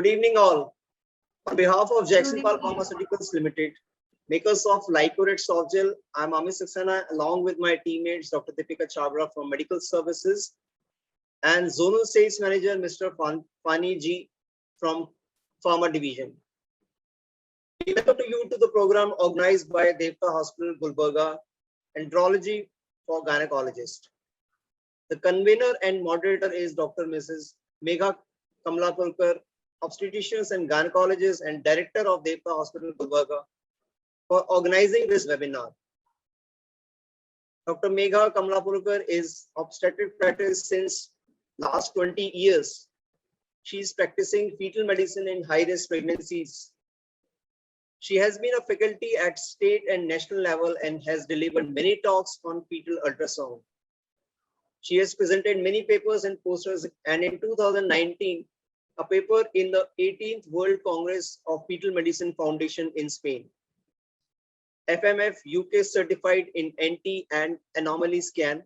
Good evening all. On behalf of Jackson Pal Pharmaceuticals Limited, makers of Lycored Soft Gel, I'm Amit Saxena along with my teammates Dr. Deepika Chabra from Medical Services and Zonal Sales Manager Mr. Fani G from Pharma Division. We welcome you to the program organized by Devta Hospital, Gulbarga, Andrology for Gynecologists. The convener and moderator is Dr. Mrs. Megha Kamlapurkar, obstetrician and gynecologist and director of Devta Hospital, Gulbarga, for organizing this webinar. Dr. Megha Kamlapurkar is obstetric practice since last 20 years. She is practicing fetal medicine in high-risk pregnancies. She has been a faculty at state and national level and has delivered many talks on fetal ultrasound. She has presented many papers and posters, and in 2019, a paper in the 18th World Congress of Fetal Medicine Foundation in Spain. FMF UK certified in NT and anomaly scan.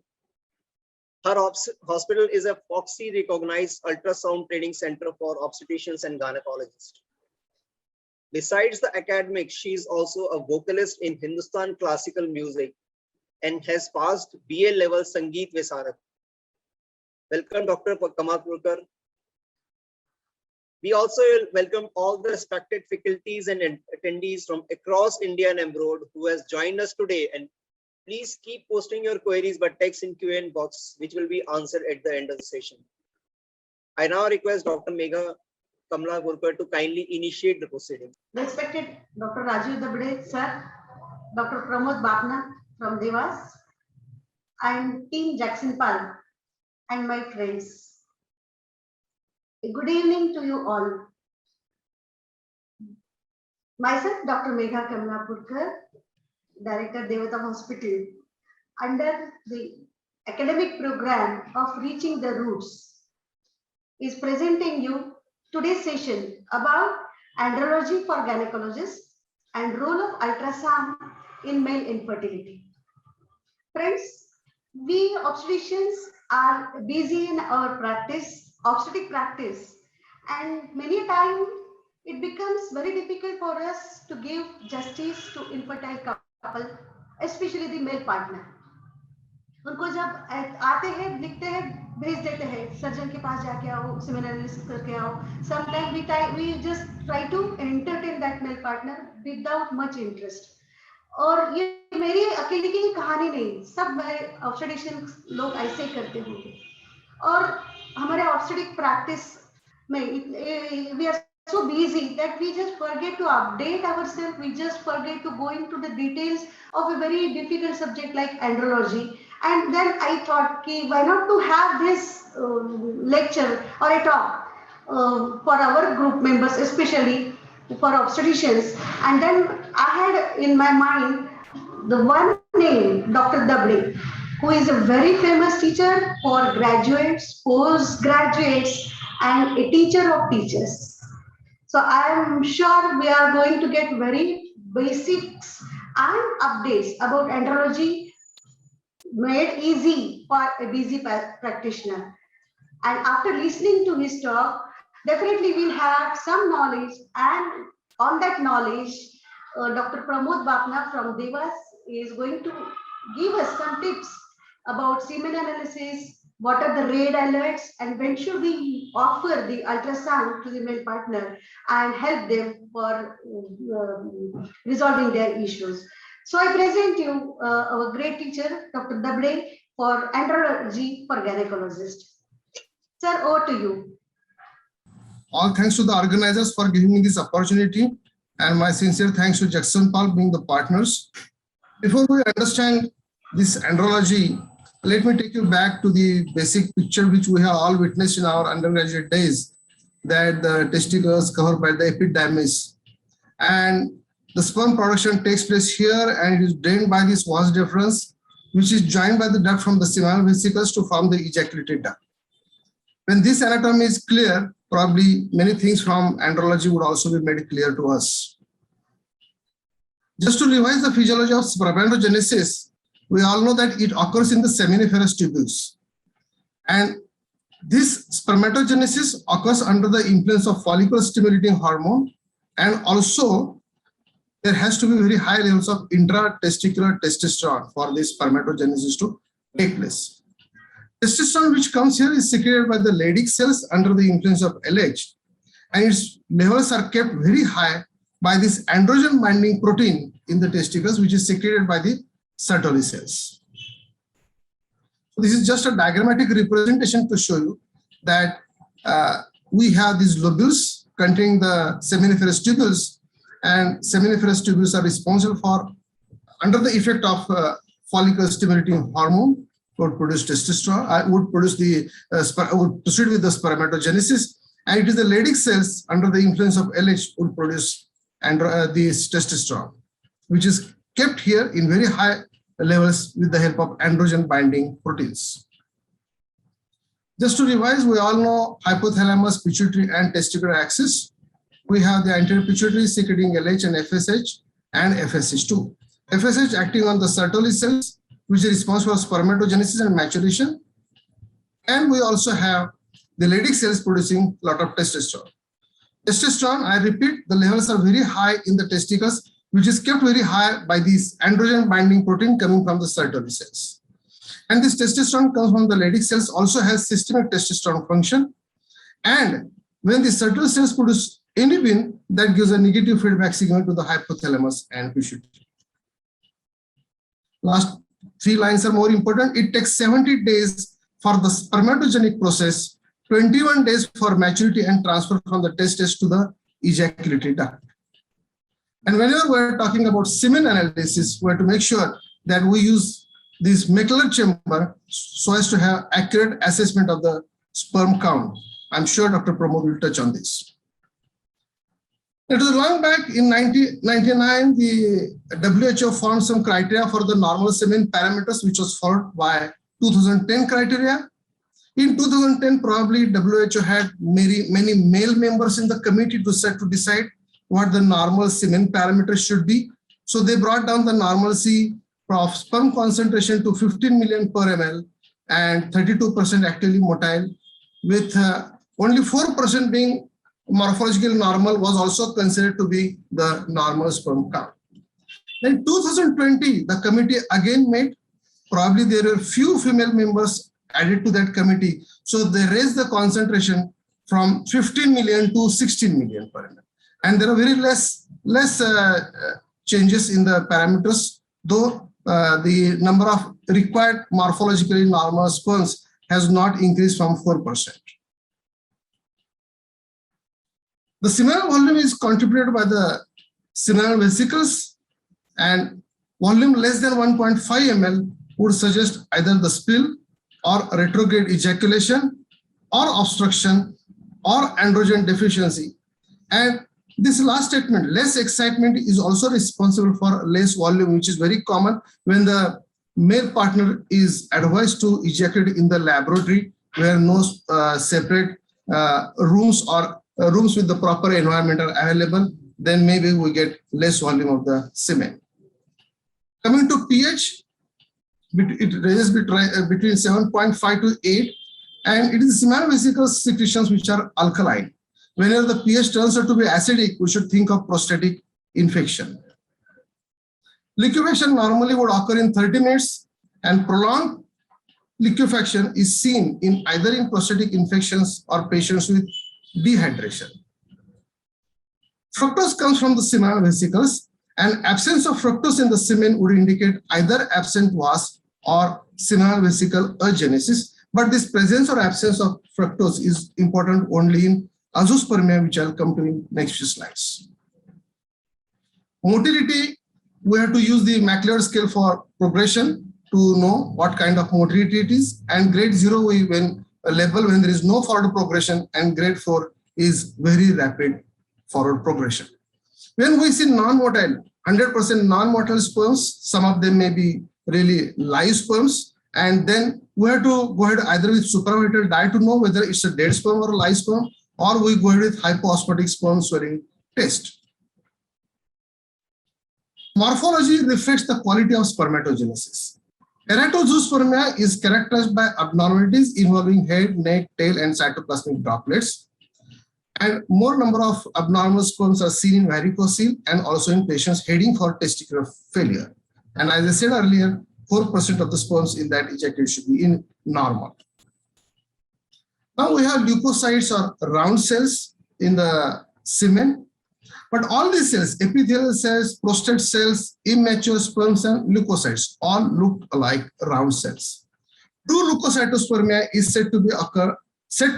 Her hospital is a FOXY recognized ultrasound training center for obstetricians and gynecologists. Besides the academic, she is also a vocalist in Hindustan classical music and has passed BA level Sangeet Visarak. Welcome, Dr. Kamlapurkar. We also welcome all the respected faculties and attendees from across India and abroad who has joined us today. And please keep posting your queries by text in Q&A box, which will be answered at the end of the session. I now request Dr. Megha Kamlapurkar to kindly initiate the proceeding. Respected Dr. Rajiv Dabde, sir, Dr. Pramod Bapna from Devas, and Team Jackson Pal, and my friends. Good evening to you all. Myself, Dr. Megha Kamlapurkar, Director, Devta Hospital, under the academic program of Reaching the Roots, is presenting you today's session about andrology for gynecologists and role of ultrasound in male infertility. Friends, we obstetricians are busy in our practice, obstetric practice, and many times it becomes very difficult for us to give justice to infertile couple, especially the male partner. उनको जब आते हैं, लिखते हैं, भेज देते हैं, surgeon के पास जाके आओ, सेमिनार एनालिसिस करके आओ. Sometimes we just try to entertain that male partner without much interest. और ये मेरी अकेले की कहानी नहीं, सब ऑब्स्टेट्रिशियन लोग ऐसे ही करते होंगे. और हमारे ऑब्स्टेट्रिक प्रैक्टिस में we are so busy that we just forget to update ourselves. We just forget to go into the details of a very difficult subject like andrology. And then I thought, why not to have this lecture or a talk for our group members, especially for obstetricians. And then I had in my mind the one name, Dr. Dabde, who is a very famous teacher for graduates, postgraduates, and a teacher of teachers. So I am sure we are going to get very basics and updates about andrology made easy for a busy practitioner. And after listening to his talk, definitely we'll have some knowledge, and on that knowledge, Dr. Pramod Bapna from Devas is going to give us some tips about semen analysis, what are the red alerts, and when should we offer the ultrasound to the male partner and help them for resolving their issues. So I present you our great teacher, Dr. Dabde, for andrology for gynecologists. Sir, over to you. All thanks to the organizers for giving me this opportunity, and my sincere thanks to Jackson Pal being the partners. Before we understand this andrology, let me take you back to the basic picture which we have all witnessed in our undergraduate days, that the testicles covered by the epidermis, and the sperm production takes place here and it is drained by this vas deferens, which is joined by the duct from the seminal vesicles to form the ejaculated duct. When this anatomy is clear, probably many things from andrology would also be made clear to us. Just to revise the physiology of spermatogenesis, we all know that it occurs in the seminiferous tubules. And This spermatogenesis occurs under the influence of follicle stimulating hormone, and also there has to be very high levels of intratesticular testosterone for this spermatogenesis to take place. Testosterone which comes here is secreted by the Leydig cells under the influence of LH, and its levels are kept very high by this androgen binding protein in the testicles, which is secreted by the Sertoli cells. So this is just a diagrammatic representation to show you that we have these lobules containing the seminiferous tubules, and seminiferous tubules are responsible for, under the effect of follicle stimulating hormone, would produce testosterone, would proceed with the spermatogenesis, and it is the Leydig cells under the influence of LH would produce this testosterone, which is kept here in very high levels with the help of androgen binding proteins. Just to revise, we all know hypothalamus, pituitary, and testicular axis. We have the anterior pituitary secreting LH and FSH and FSH2. FSH acting on the Sertoli cells, which is responsible for spermatogenesis and maturation. And we also have the Leydig cells producing a lot of testosterone. Testosterone, I repeat, the levels are very high in the testicles, which is kept very high by this androgen binding protein coming from the Sertoli cells. And this testosterone comes from the Leydig cells, also has systemic testosterone function. And when the Sertoli cells produce inhibin, that gives a negative feedback signal to the hypothalamus and pituitary. Last 3 lines are more important. It takes 70 days for the spermatogenic process, 21 days for maturity and transfer from the testes to the ejaculatory duct. And whenever we're talking about semen analysis, we have to make sure that we use this Mechler chamber so as to have accurate assessment of the sperm count. I'm sure Dr. Pramod will touch on this. It was long back in 1999, the WHO formed some criteria for the normal semen parameters, which was followed by 2010 criteria. In 2010, probably WHO had many male members in the committee to decide what the normal semen parameters should be. So they brought down the normalcy of sperm concentration to 15 million per ml and 32% actively motile, with only 4% being morphologically normal was also considered to be the normal sperm count. In 2020, the committee again met. Probably there were few female members added to that committee. So they raised the concentration from 15 million to 16 million per ml. And there are very less changes in the parameters, though the number of required morphologically normal sperms has not increased from 4%. The seminal volume is contributed by the seminal vesicles, and volume less than 1.5 ml would suggest either the spill or retrograde ejaculation or obstruction or androgen deficiency. And this last statement, less excitement, is also responsible for less volume, which is very common when the male partner is advised to ejaculate in the laboratory where no separate rooms or rooms with the proper environment are available. Then maybe we get less volume of the semen. Coming to pH, it ranges between 7.5 to 8, and it is seminal vesicle secretions which are alkaline. Whenever the pH turns out to be acidic, we should think of prostatic infection. Liquefaction normally would occur in 30 minutes, and prolonged liquefaction is seen in either in prostatic infections or patients with dehydration. Fructose comes from the seminal vesicles, and absence of fructose in the semen would indicate either absent VAS or seminal vesicle agenesis, but this presence or absence of fructose is important only in azoospermia, which I'll come to in next few slides. Motility, we have to use the Mechler scale for progression to know what kind of motility it is, and grade 0 when a level when there is no forward progression, and grade 4 is very rapid forward progression. When we see non-motile, 100% non-motile sperms, some of them may be really live sperms, and then we have to go ahead either with supravital dye to know whether it's a dead sperm or a live sperm, or we go ahead with hypoosmotic sperm swelling test. Morphology reflects the quality of spermatogenesis. Keratozoospermia is characterized by abnormalities involving head, neck, tail, and cytoplasmic droplets. And more number of abnormal sperms are seen in varicocele and also in patients heading for testicular failure. And as I said earlier, 4% of the sperms in that ejaculate should be in normal. Now we have leukocytes or round cells in the semen. But all these cells, epithelial cells, prostate cells, immature sperms, and leukocytes all look like round cells. True leukocytospermia is said to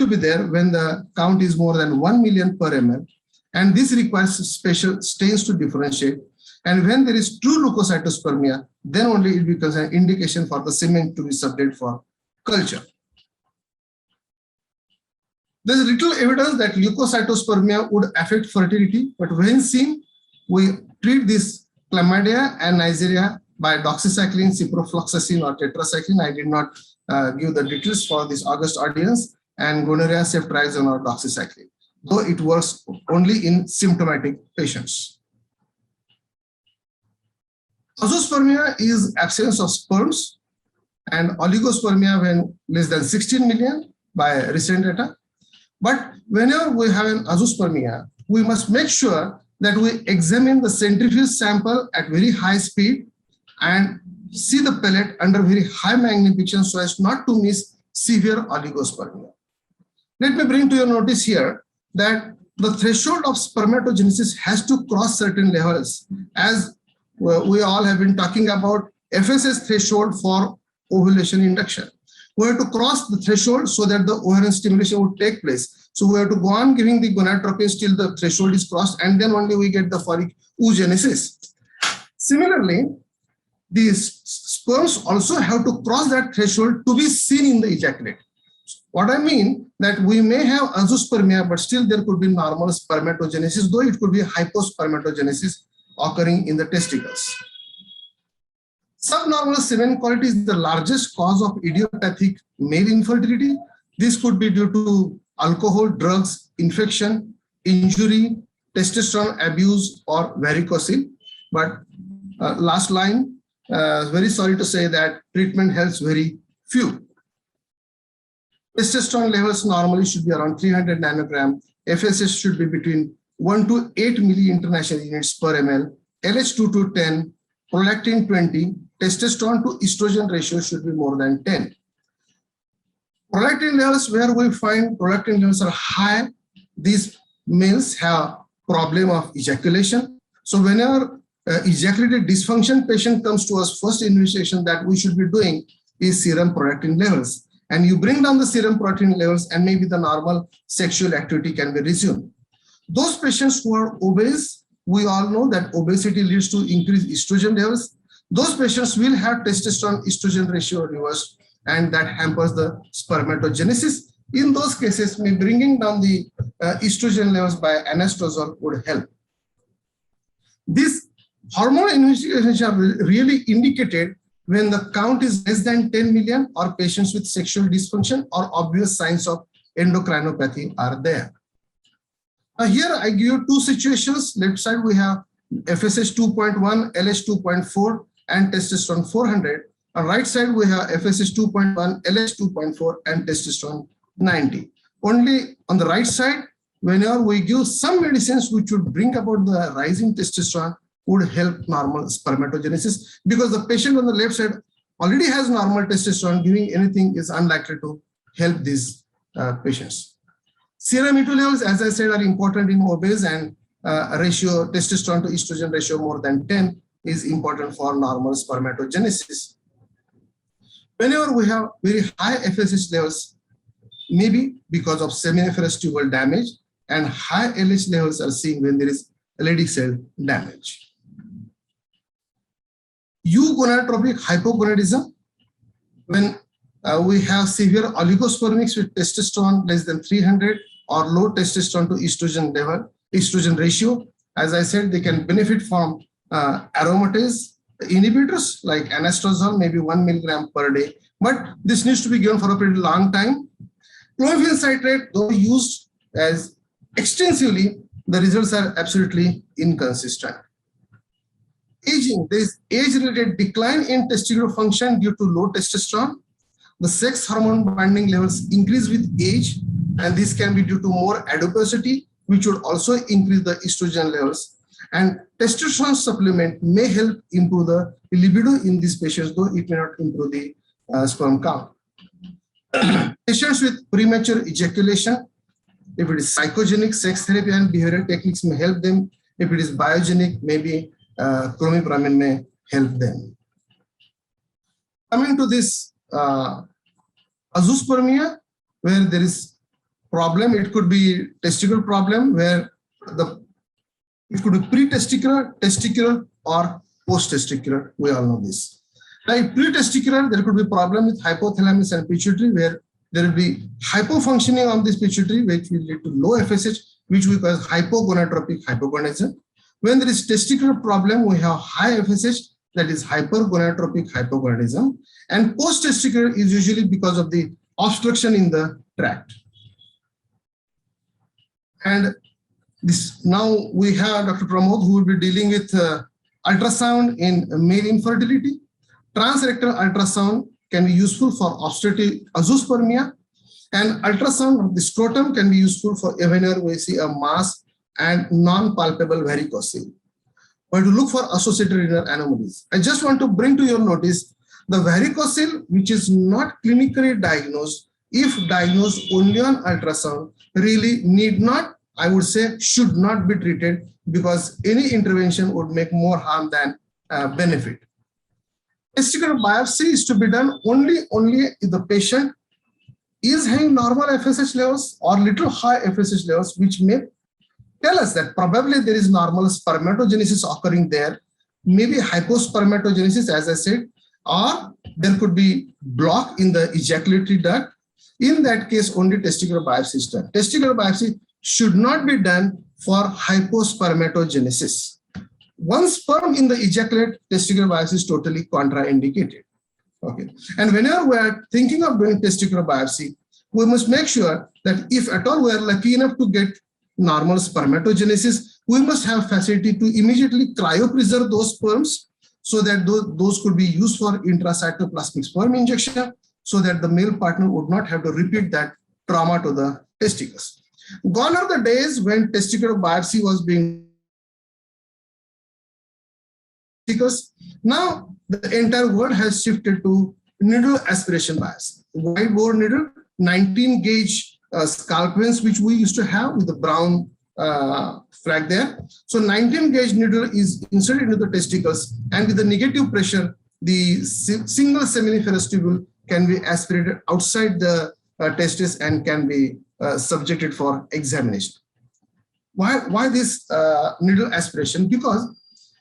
be there when the count is more than 1 million per ml, and this requires special stains to differentiate. And when there is true leukocytospermia, then only it becomes an indication for the semen to be subject for culture. There is little evidence that leukocytospermia would affect fertility, but when seen, we treat this chlamydia and Neisseria by doxycycline, ciprofloxacin, or tetracycline. I did not give the details for this August audience, and gonorrhea, ceftriaxone, or doxycycline, though it works only in symptomatic patients. Azoospermia is absence of sperms, and oligospermia when less than 16 million by recent data. But whenever we have an azoospermia, we must make sure that we examine the centrifuge sample at very high speed and see the pellet under very high magnification so as not to miss severe oligospermia. Let me bring to your notice here that the threshold of spermatogenesis has to cross certain levels, as we all have been talking about FSS threshold for ovulation induction. We have to cross the threshold so that the ovarian stimulation would take place. So we have to go on giving the gonadotropins till the threshold is crossed, and then only we get the folic oogenesis. Similarly, these sperms also have to cross that threshold to be seen in the ejaculate. What I mean that we may have azoospermia, but still there could be normal spermatogenesis, though it could be hypospermatogenesis occurring in the testicles. Subnormal semen quality is the largest cause of idiopathic male infertility. This could be due to alcohol, drugs, infection, injury, testosterone abuse, or varicocele. But last line, very sorry to say that treatment helps very few. Testosterone levels normally should be around 300 nanogram. FSS should be between 1 to 8 milli international units per ml. LH2 to 10, prolactin 20, testosterone to estrogen ratio should be more than 10. Prolactin levels, where we find prolactin levels are high, these males have problem of ejaculation. So whenever ejaculated dysfunction patient comes to us, first investigation that we should be doing is serum prolactin levels. And you bring down the serum prolactin levels and maybe the normal sexual activity can be resumed. Those patients who are obese, we all know that obesity leads to increased estrogen levels. Those patients will have testosterone estrogen ratio reversed, and that hampers the spermatogenesis. In those cases, bringing down the estrogen levels by anastrozole would help. These hormonal investigations are really indicated when the count is less than 10 million or patients with sexual dysfunction or obvious signs of endocrinopathy are there. Now here I give you two situations. Left side we have FSH 2.1, LH 2.4 and testosterone 400. On right side we have FSH 2.1, LH 2.4 and testosterone 90. Only on the right side, whenever we give some medicines which would bring about the rising testosterone, would help normal spermatogenesis, because the patient on the left side already has normal testosterone. Giving anything is unlikely to help these patients. Serum E2 levels, as I said, are important in obese, and ratio testosterone to estrogen ratio more than 10 is important for normal spermatogenesis. Whenever we have very high FSH levels, maybe because of seminiferous tubal damage, and high LH levels are seen when there is Leydig cell damage. Eugonadotropic hypogonadism, when we have severe oligospermics with testosterone less than 300 or low testosterone to estrogen level, estrogen ratio. As I said, they can benefit from aromatase inhibitors like anastrozole, maybe 1 milligram per day, but this needs to be given for a pretty long time. Clomiphene citrate, though used as extensively, the results are absolutely inconsistent. Aging, there is age-related decline in testicular function due to low testosterone. The sex hormone binding levels increase with age, and this can be due to more adiposity, which would also increase the estrogen levels. And testosterone supplement may help improve the libido in these patients, though it may not improve the sperm count. Patients with premature ejaculation, if it is psychogenic, sex therapy and behavioral techniques may help them. If it is biogenic, maybe clomipramine may help them. Coming to this azoospermia, where there is problem, it could be testicular problem, where it could be pre-testicular, testicular, or post-testicular. We all know this. Like pre-testicular, there could be problem with hypothalamus and pituitary, where there will be hypofunctioning of this pituitary, which will lead to low FSH, which we call hypogonadotropic hypogonadism. When there is testicular problem, we have high FSH, that is hypergonadotropic hypogonadism. And post-testicular is usually because of the obstruction in the tract. And this, now we have Dr. Pramod, who will be dealing with ultrasound in male infertility. Transrectal ultrasound can be useful for obstetric azoospermia, and ultrasound of the scrotum can be useful for whenever we see a mass and non-palpable varicocele. We have to look for associated renal anomalies. I just want to bring to your notice the varicocele, which is not clinically diagnosed, if diagnosed only on ultrasound, really need not, I would say, should not be treated, because any intervention would make more harm than benefit. Testicular biopsy is to be done only if the patient is having normal FSH levels or little high FSH levels, which may tell us that probably there is normal spermatogenesis occurring there, maybe hypospermatogenesis, as I said, or there could be block in the ejaculatory duct. In that case, only testicular biopsy is done. Testicular biopsy should not be done for hypospermatogenesis. Once sperm in the ejaculate, testicular biopsy is totally contraindicated. Okay. And whenever we are thinking of doing testicular biopsy, we must make sure that if at all we are lucky enough to get normal spermatogenesis, we must have facility to immediately cryopreserve those sperms, so that those could be used for intracytoplasmic sperm injection, so that the male partner would not have to repeat that trauma to the testicles. Gone are the days when testicular biopsy was being. Now the entire world has shifted to needle aspiration biopsy. Wide bore needle, 19 gauge scalp pens, which we used to have with the brown flag there. So 19 gauge needle is inserted into the testicles, and with the negative pressure, the single seminiferous tubule can be aspirated outside the testis and can be subjected for examination. Why this needle aspiration? Because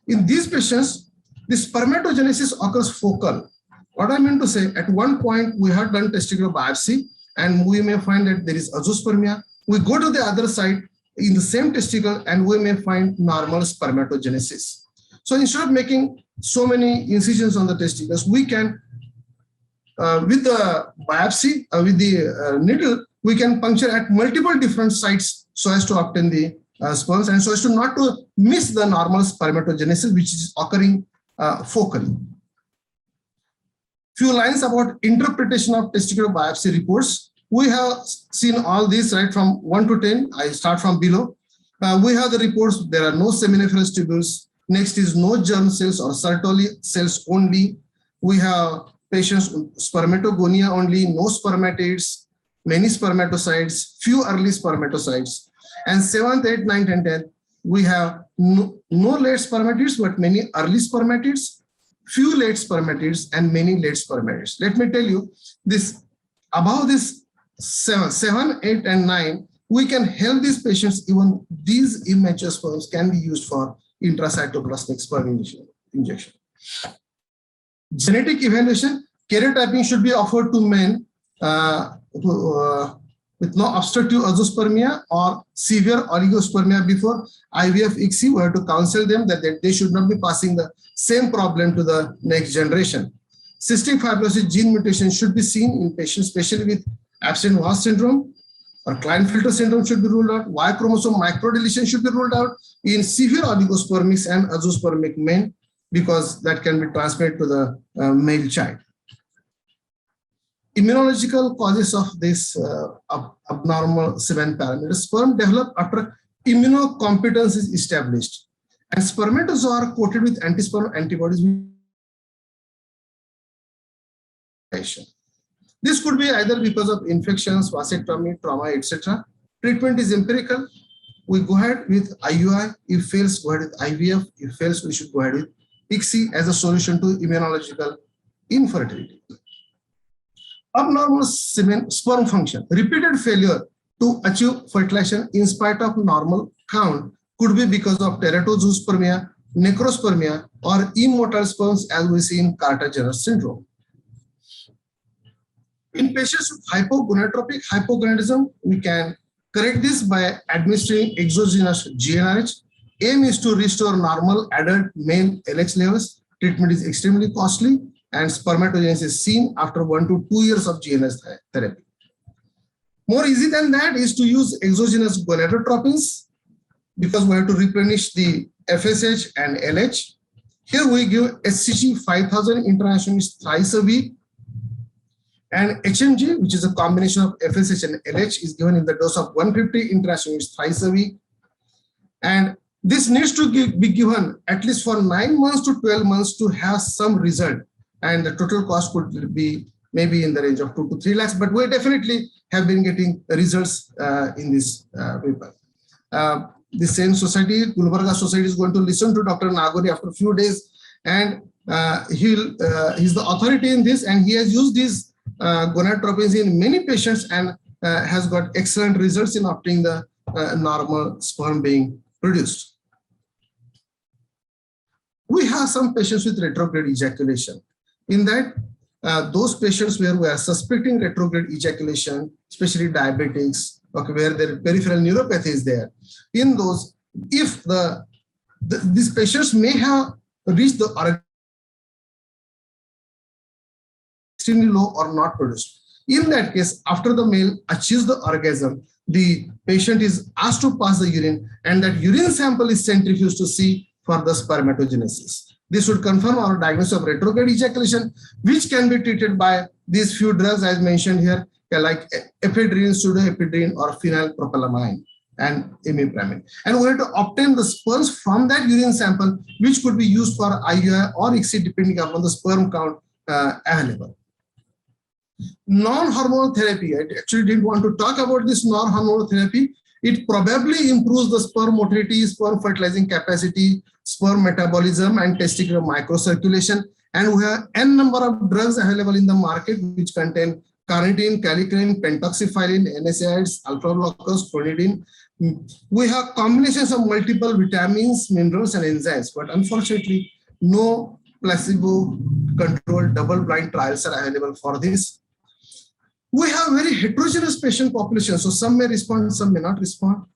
in these patients, the spermatogenesis occurs focal. What I mean to say, at one point we have done testicular biopsy and we may find that there is azoospermia. We go to the other side in the same testicle and we may find normal spermatogenesis. So instead of making so many incisions on the testicles, we can, with the biopsy, with the needle, we can puncture at multiple different sites so as to obtain the sperms and so as to not to miss the normal spermatogenesis, which is occurring focally. Few lines about interpretation of testicular biopsy reports. We have seen all these right from 1 to 10. I start from below. We have the reports. There are no seminiferous tubules. Next is no germ cells or Sertoli cells only. We have patients with spermatogonia only, no spermatids, many spermatocytes, few early spermatocytes. And 7th, 8th, 9th, and 10th, we have no late spermatids, but many early spermatids, few late spermatids, and many late spermatids. Let me tell you, this above this 7, 8, and 9, we can help these patients. Even these immature sperms can be used for intracytoplasmic sperm injection. Genetic evaluation, karyotyping should be offered to men with no obstructive azoospermia or severe oligospermia before IVF ICSI. We have to counsel them that they should not be passing the same problem to the next generation. Cystic fibrosis gene mutation should be seen in patients, especially with Absent-Voss syndrome or Klinefelter syndrome should be ruled out. Y chromosome microdeletion should be ruled out in severe oligospermics and azoospermic men. because that can be transmitted to the male child. Immunological causes of this abnormal semen parameter. Sperm develop after immunocompetence is established, and spermatozoa are coated with anti-sperm antibodies. This could be either because of infections, vasectomy, trauma, etc. Treatment is empirical. We go ahead with IUI. If fails, go ahead with IVF. If fails, we should go ahead with ICSI as a solution to immunological infertility. Abnormal sperm function. Repeated failure to achieve fertilization in spite of normal count could be because of teratozoospermia, necrospermia, or immotile sperms, as we see in Carter-Jenner syndrome. In patients with hypogonadotropic hypogonadism, we can correct this by administering exogenous GnRH. Aim is to restore normal adult male LH levels. Treatment is extremely costly, and spermatogenesis is seen after 1 to 2 years of GNS therapy. More easy than that is to use exogenous gonadotropins, because we have to replenish the FSH and LH. Here we give SCG 5000 international thrice a week, and HMG, which is a combination of FSH and LH, is given in the dose of 150 international thrice a week. And this needs to be given at least for 9 months to 12 months to have some result. And the total cost could be maybe in the range of 2 to 3 lakhs, but we definitely have been getting results in this paper. The same society, Gulbarga Society, is going to listen to Dr. Nagori after a few days, and he's the authority in this, and he has used these gonadotropins in many patients and has got excellent results in obtaining the normal sperm being produced. We have some patients with retrograde ejaculation. In that, those patients where we are suspecting retrograde ejaculation, especially diabetics, okay, where their peripheral neuropathy is there, in those, if these patients may have reached the orgasm extremely low or not produced. In that case, after the male achieves the orgasm, the patient is asked to pass the urine, and that urine sample is centrifuged to see for the spermatogenesis. This would confirm our diagnosis of retrograde ejaculation, which can be treated by these few drugs as mentioned here, like ephedrine, pseudoephedrine, or phenylpropylamine and imipramine. And we have to obtain the sperms from that urine sample, which could be used for IUI or ICSI depending upon the sperm count available. Non-hormonal therapy, I actually didn't want to talk about this non-hormonal therapy. It probably improves the sperm motility, sperm fertilizing capacity, sperm metabolism, and testicular microcirculation. And we have n number of drugs available in the market which contain carnitine, kallikrein, pentoxifylline, NSAIDs, alpha blockers, clonidine. We have combinations of multiple vitamins, minerals, and enzymes, but unfortunately, no placebo-controlled double-blind trials are available for this. We have very heterogeneous patient population, so some may respond, some may not respond.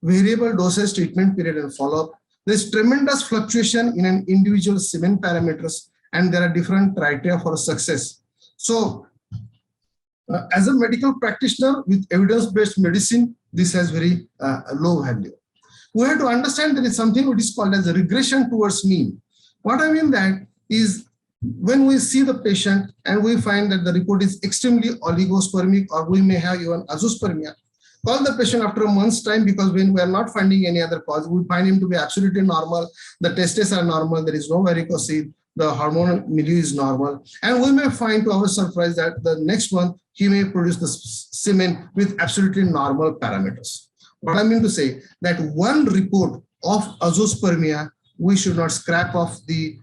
Variable doses, treatment period, and follow-up. There's tremendous fluctuation in an individual semen parameters, and there are different criteria for success. So, as a medical practitioner with evidence-based medicine, this has very low value. We have to understand there is something which is called as a regression towards mean. What I mean that is, when we see the patient and we find that the report is extremely oligospermic, or we may have even azoospermia, call the patient after a month's time, because when we are not finding any other cause, we find him to be absolutely normal, the testes are normal, there is no varicocele, the hormonal milieu is normal, and we may find to our surprise that the next month he may produce the semen with absolutely normal parameters. What I mean to say, that one report of azoospermia, we should not scrap off the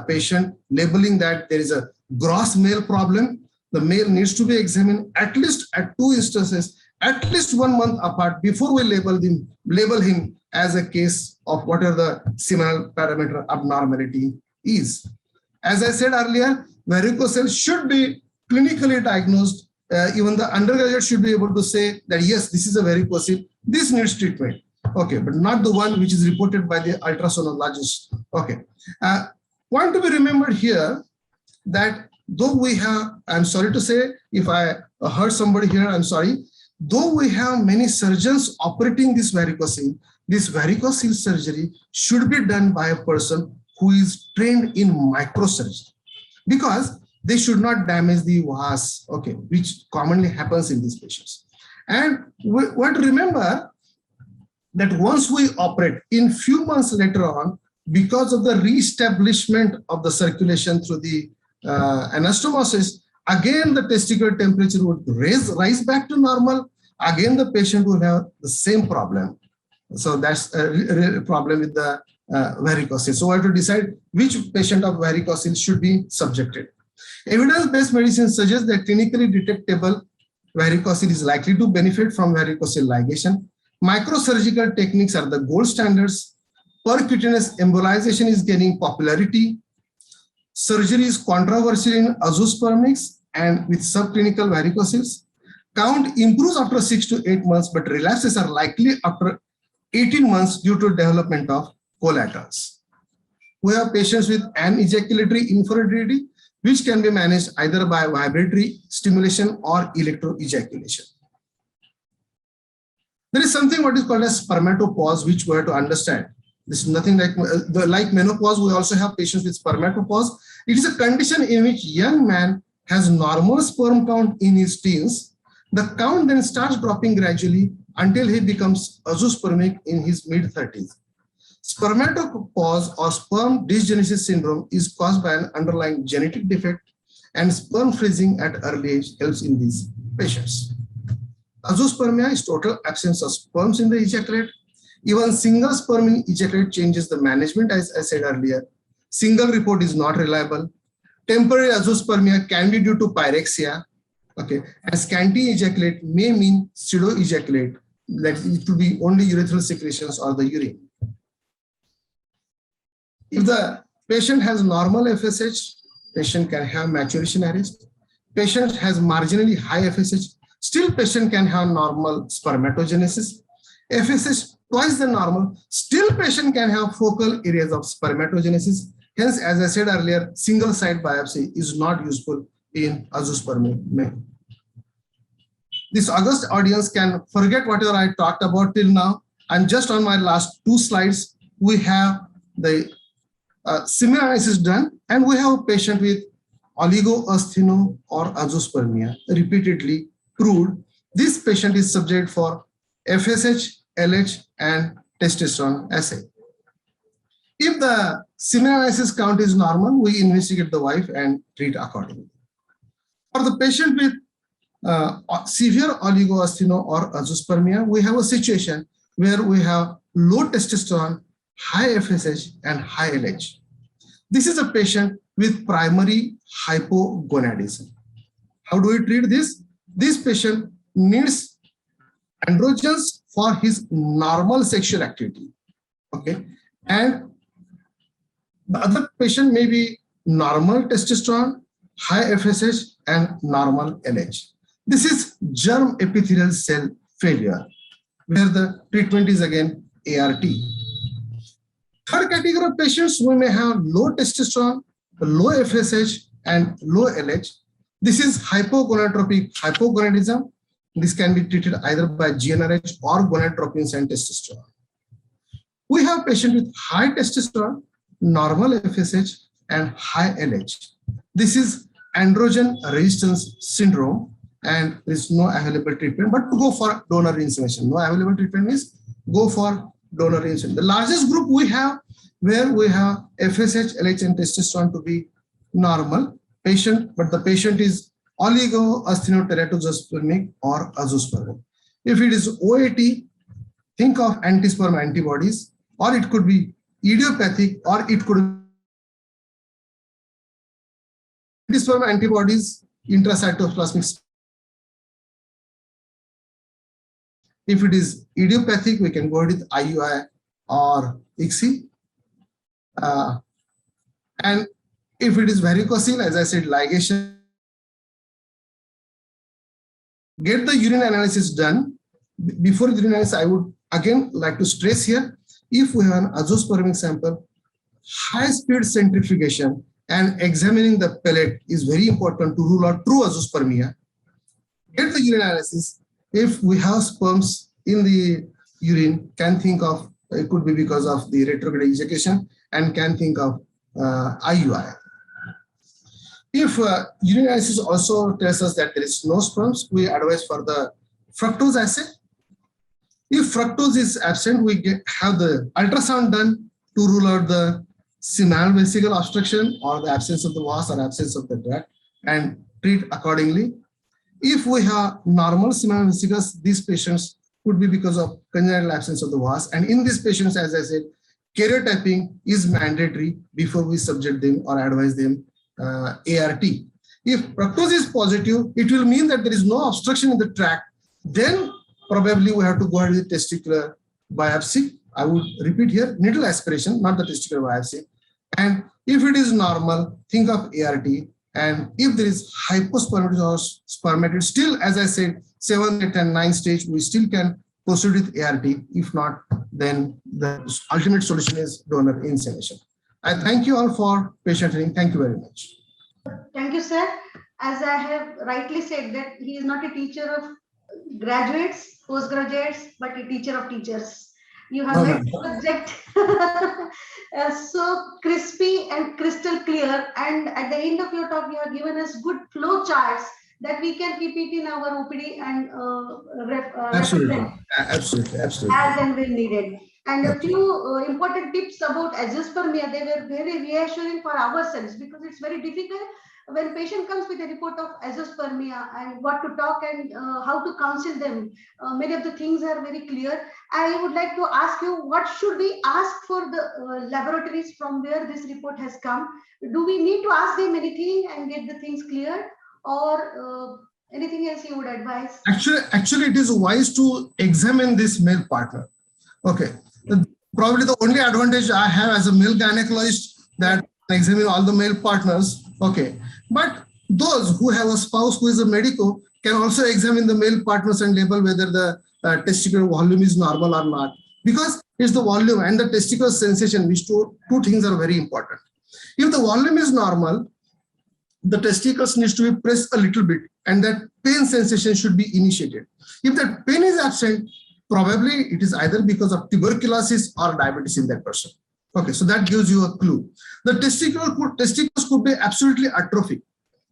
patient, labeling that there is a gross male problem. The male needs to be examined at least at 2 instances, at least 1 month apart, before we label him as a case of whatever the seminal parameter abnormality is. As I said earlier, varicocele should be clinically diagnosed. Even the undergraduate should be able to say that yes, this is a varicocele, this needs treatment. Okay, but not the one which is reported by the ultrasonologist. Okay. Point to be remembered here that though we have, I'm sorry to say, if I heard somebody here, I'm sorry, though we have many surgeons operating this varicocele surgery should be done by a person who is trained in microsurgery, because they should not damage the vas, okay, which commonly happens in these patients. And we want to remember that once we operate, in few months later on, because of the reestablishment of the circulation through the anastomosis, again the testicular temperature would rise back to normal. Again, the patient will have the same problem. So that's a problem with the varicocele. So we have to decide which patient of varicocele should be subjected. Evidence-based medicine suggests that clinically detectable varicocele is likely to benefit from varicocele ligation. Microsurgical techniques are the gold standards. Percutaneous embolization is gaining popularity. Surgery is controversial in azoospermics and with subclinical varicoceles. Count improves after 6 to 8 months, but relapses are likely after 18 months due to development of collaterals. We have patients with anejaculatory infertility, which can be managed either by vibratory stimulation or electroejaculation. There is something what is called as spermatopause, which we have to understand. This is nothing like menopause. We also have patients with spermatopause. It is a condition in which young man has normal sperm count in his teens. The count then starts dropping gradually until he becomes azoospermic in his mid-30s. Spermatopause or sperm dysgenesis syndrome is caused by an underlying genetic defect, and sperm freezing at early age helps in these patients. Azoospermia is total absence of sperms in the ejaculate. Even single sperm in ejaculate changes the management, as I said earlier. Single report is not reliable. Temporary azoospermia can be due to pyrexia. Okay, and scanty ejaculate may mean pseudo ejaculate, that it could be only urethral secretions or the urine. If the patient has normal FSH, patient can have maturation arrest. Patient has marginally high FSH, still patient can have normal spermatogenesis. FSH twice the normal, still patient can have focal areas of spermatogenesis. Hence, as I said earlier, single site biopsy is not useful in azoospermic men. This august audience can forget whatever I talked about till now. And just on my last 2 slides, we have the semen analysis done, and we have a patient with oligoastheno or azoospermia repeatedly proved. This patient is subject for FSH, LH, and testosterone assay. If the semen analysis count is normal, we investigate the wife and treat accordingly. For the patient with severe oligoastheno or azoospermia, we have a situation where we have low testosterone, high FSH, and high LH. This is a patient with primary hypogonadism. How do we treat this? This patient needs androgens for his normal sexual activity. Okay, and the other patient may be normal testosterone, high FSH, and normal LH. This is germ epithelial cell failure, where the treatment is again ART. Third category of patients, we may have low testosterone, low FSH, and low LH. This is hypogonadotropic hypogonadism. This can be treated either by GnRH or gonadotropins and testosterone. We have patients with high testosterone, normal FSH, and high LH. This is androgen resistance syndrome, and there is no available treatment, but to go for donor insemination. No available treatment means go for donor insemination. The largest group we have, where we have FSH, LH, and testosterone to be normal patient, but the patient is oligoasthenoteratospermic or azoospermic. If it is OAT, think of anti-sperm antibodies, or it could be idiopathic, or it could be anti-sperm antibodies, intracytoplasmic. If it is idiopathic, we can go with IUI or ICSI. And if it is varicocele, as I said, ligation. Get the urine analysis done. Before urine analysis, I would again like to stress here, if we have an azoospermic sample, high-speed centrifugation and examining the pellet is very important to rule out true azoospermia. Get the urine analysis. If we have sperms in the urine, can think of, it could be because of the retrograde ejaculation, and can think of IUI. If urinalysis also tells us that there is no sperms, we advise for the fructose assay. If fructose is absent, we have the ultrasound done to rule out the seminal vesicle obstruction or the absence of the vas or absence of the tract and treat accordingly. If we have normal seminal vesicles, these patients could be because of congenital absence of the vas. And in these patients, as I said, karyotyping is mandatory before we subject them or advise them ART. If fructose is positive, it will mean that there is no obstruction in the tract. Then probably we have to go ahead with testicular biopsy. I would repeat here, needle aspiration, not the testicular biopsy. And if it is normal, think of ART. And if there is hypospermatosis or spermatosis, still, as I said, 7, 8, and 9 stage, we still can proceed with ART. If not, then the ultimate solution is donor insemination. I thank you all for patient hearing. Thank you very much. Thank you, sir. As I have rightly said that he is not a teacher of graduates, postgraduates, but a teacher of teachers. You have made the subject so crispy and crystal clear. And at the end of your talk, you have given us good flow charts that we can keep it in our OPD and Absolutely, absolutely, absolutely. as and when needed. And a few important tips about azoospermia, they were very reassuring for ourselves because it's very difficult when patient comes with a report of azoospermia and what to talk and how to counsel them. Many of the things are very clear. I would like to ask you, what should we ask for the laboratories from where this report has come? Do we need to ask them anything and get the things cleared, or anything else you would advise? Actually, it is wise to examine this male partner. Okay. Probably the only advantage I have as a male gynecologist that I examine all the male partners. Okay. But those who have a spouse who is a medico can also examine the male partners and label whether the testicular volume is normal or not. Because it's the volume and the testicular sensation, which two things are very important. If the volume is normal, the testicles needs to be pressed a little bit and that pain sensation should be initiated. If that pain is absent, probably it is either because of tuberculosis or diabetes in that person. Okay, so that gives you a clue. The testicles could be absolutely atrophic.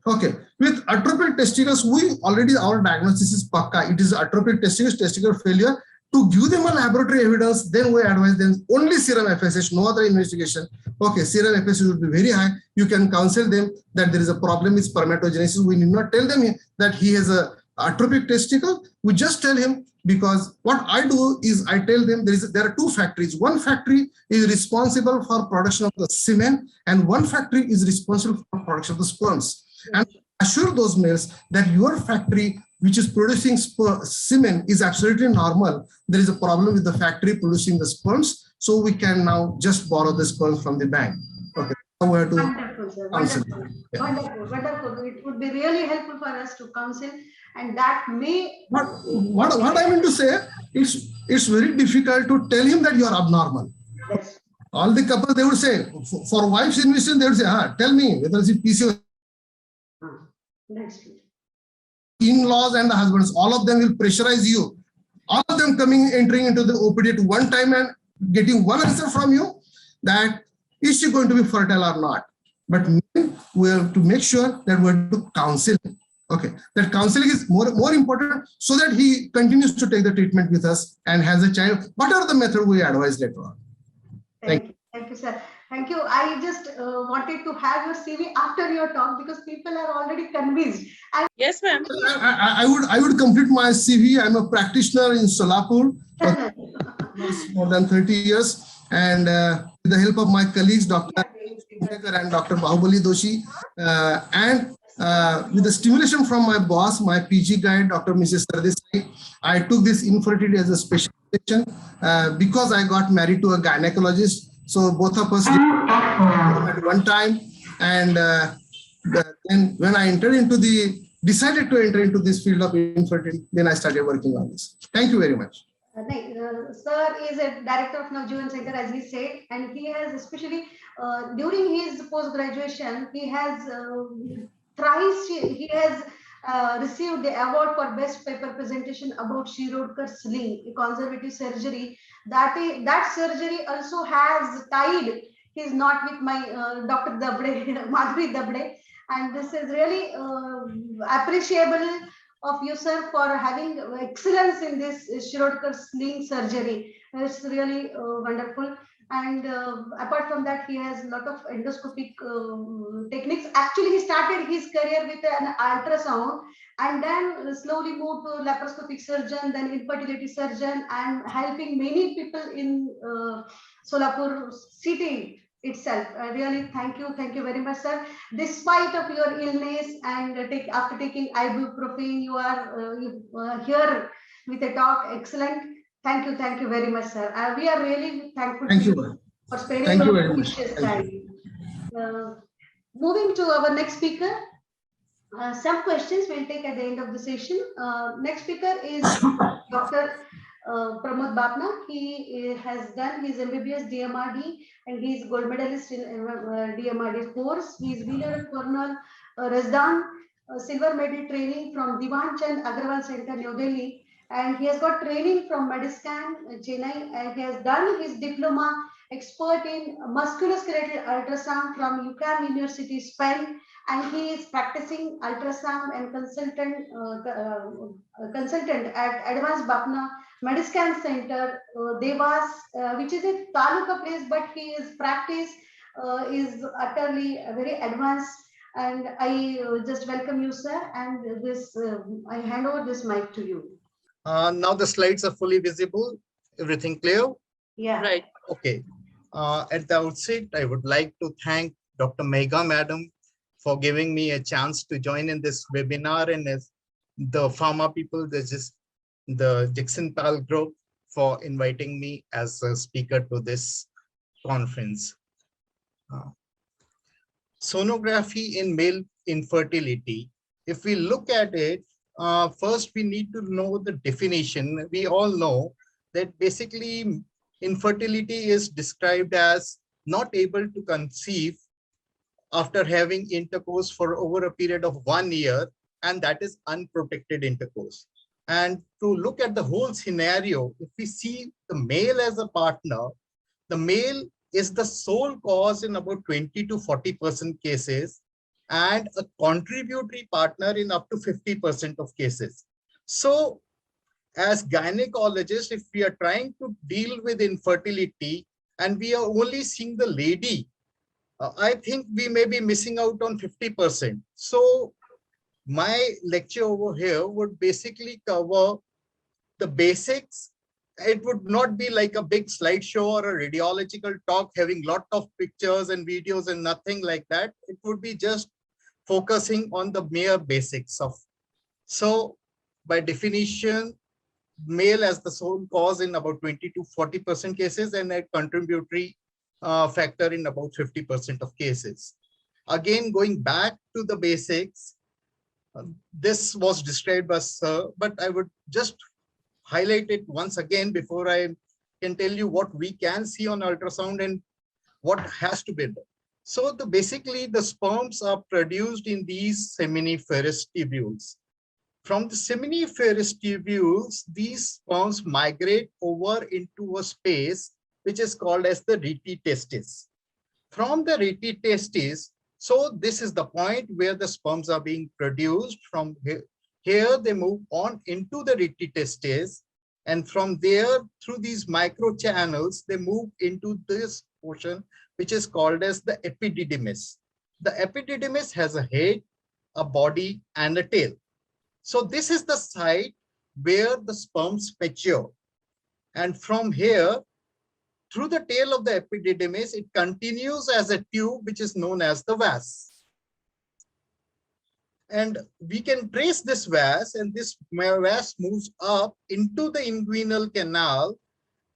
Okay, with atrophic testicles, our diagnosis is pakka. It is atrophic testicles, testicular failure. To give them a laboratory evidence, then we advise them only serum FSH, no other investigation. Okay, serum FSH will be very high. You can counsel them that there is a problem with spermatogenesis. We need not tell them that he has a atrophic testicle. We just tell him, because what I do is I tell them there are two factories. One factory is responsible for production of the semen and one factory is responsible for production of the sperms. And assure those males that your factory, which is producing semen, is absolutely normal. There is a problem with the factory producing the sperms. So we can now just borrow the sperms from the bank. Okay. We have to wonderful, sir. Wonderful. Yeah. Wonderful. Wonderful. It would be really helpful for us to counsel, and that may. What I mean to say, it's very difficult to tell him that you are abnormal. Yes. All the couples, they would say, for wife's investigation, they would say, tell me whether it's PCOS. That's true. In-laws and the husbands, all of them will pressurize you. All of them entering into the OPD at one time and getting one answer from you, that is she going to be fertile or not? But we have to make sure that we have to counsel. Okay, that counseling is more important so that he continues to take the treatment with us and has a child. Whatever the method we advise later on. Thank you. Thank you, sir. Thank you. I just wanted to have your CV after your talk because people are already convinced. Yes, ma'am. I would complete my CV. I'm a practitioner in Solapur for more than 30 years. And with the help of my colleagues, Dr. and Dr. Bahubali Doshi, and with the stimulation from my boss, my PG guide, Dr. Mrs. Sardesai, I took this infertility as a specialization because I got married to a gynecologist. So both of us did at one time. And then when I decided to enter into this field of infertility, then I started working on this. Thank you very much. Sir is a director of Navjeevan Center, as he said, and he has especially during his post-graduation, he has received the award for best paper presentation about Shirodkar sling, a conservative surgery. That surgery also has tied He's not with my Dr. Dabde, Madhuri Dabde. And this is really appreciable of you, sir, for having excellence in this Shirodkar sling surgery. It's really wonderful. And apart from that, he has a lot of endoscopic techniques. Actually, he started his career with an ultrasound and then slowly moved to laparoscopic surgeon, then infertility surgeon, and helping many people in Solapur city itself. Really, thank you very much, sir. Despite of your illness and after taking ibuprofen, you are here with a talk. Excellent. Thank you very much, sir. We are really thankful Thank to you. you for spending Thank you your very much. precious Thank time. Moving to our next speaker. Some questions we'll take at the end of the session. Next speaker is Dr. Pramod Bapna. He has done his MBBS DMRD and he is gold medalist in DMRD course. He is winner of Colonel Razdan silver medal training from Diwan Chand Agarwal Center, New Delhi. And he has got training from Mediscan, Chennai, and he has done his diploma expert in musculoskeletal ultrasound from UCAM University, Spain. And he is practicing ultrasound and consultant at Advanced Bapna Mediscan Center, Devas, which is a taluka place, but his practice is utterly very advanced. And I just welcome you, sir. And this, I hand over this mic to you. Now the slides are fully visible. Everything clear? Yeah. Right. Okay. At the outset, I would like to thank Dr. Megha Madam for giving me a chance to join in this webinar, and as the pharma people, the Jackson Pal group for inviting me as a speaker to this conference. Sonography in male infertility. If we look at it, first we need to know the definition. We all know that basically infertility is described as not able to conceive after having intercourse for over a period of 1 year, and that is unprotected intercourse. And to look at the whole scenario, if we see the male as a partner, the male is the sole cause in about 20 to 40% cases, and a contributory partner in up to 50% of cases. So as gynecologists, if we are trying to deal with infertility and we are only seeing the lady, I think we may be missing out on 50%. So my lecture over here would basically cover the basics. It would not be like a big slideshow or a radiological talk having lot of pictures and videos and nothing like that. It would be just focusing on the mere basics of. So by definition, male as the sole cause in about 20 to 40% cases, and a contributory factor in about 50% of cases. Again, going back to the basics, this was described by Sir, but I would just highlight it once again before I can tell you what we can see on ultrasound and what has to be done. So basically the sperms are produced in these seminiferous tubules. From the seminiferous tubules, these sperms migrate over into a space which is called as the rete testis. From the rete testis, so this is the point where the sperms are being produced. From here they move on into the rete testis, and from there through these micro channels they move into this portion which is called as the epididymis. The epididymis has a head, a body, and a tail. So this is the site where the sperms mature. And from here, through the tail of the epididymis, it continues as a tube which is known as the vas. And we can trace this vas, and this vas moves up into the inguinal canal,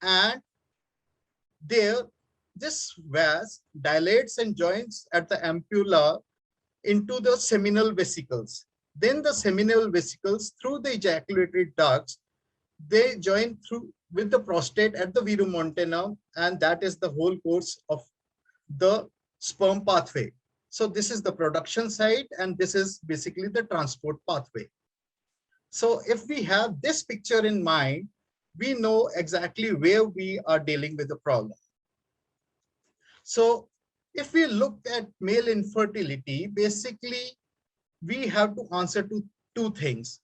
and there this vas dilates and joins at the ampulla into the seminal vesicles. Then the seminal vesicles, through the ejaculatory ducts, they join through with the prostate at the verumontanum, and that is the whole course of the sperm pathway. So this is the production site, and this is basically the transport pathway. So if we have this picture in mind, we know exactly where we are dealing with the problem. So if we look at male infertility, basically we have to answer to two things.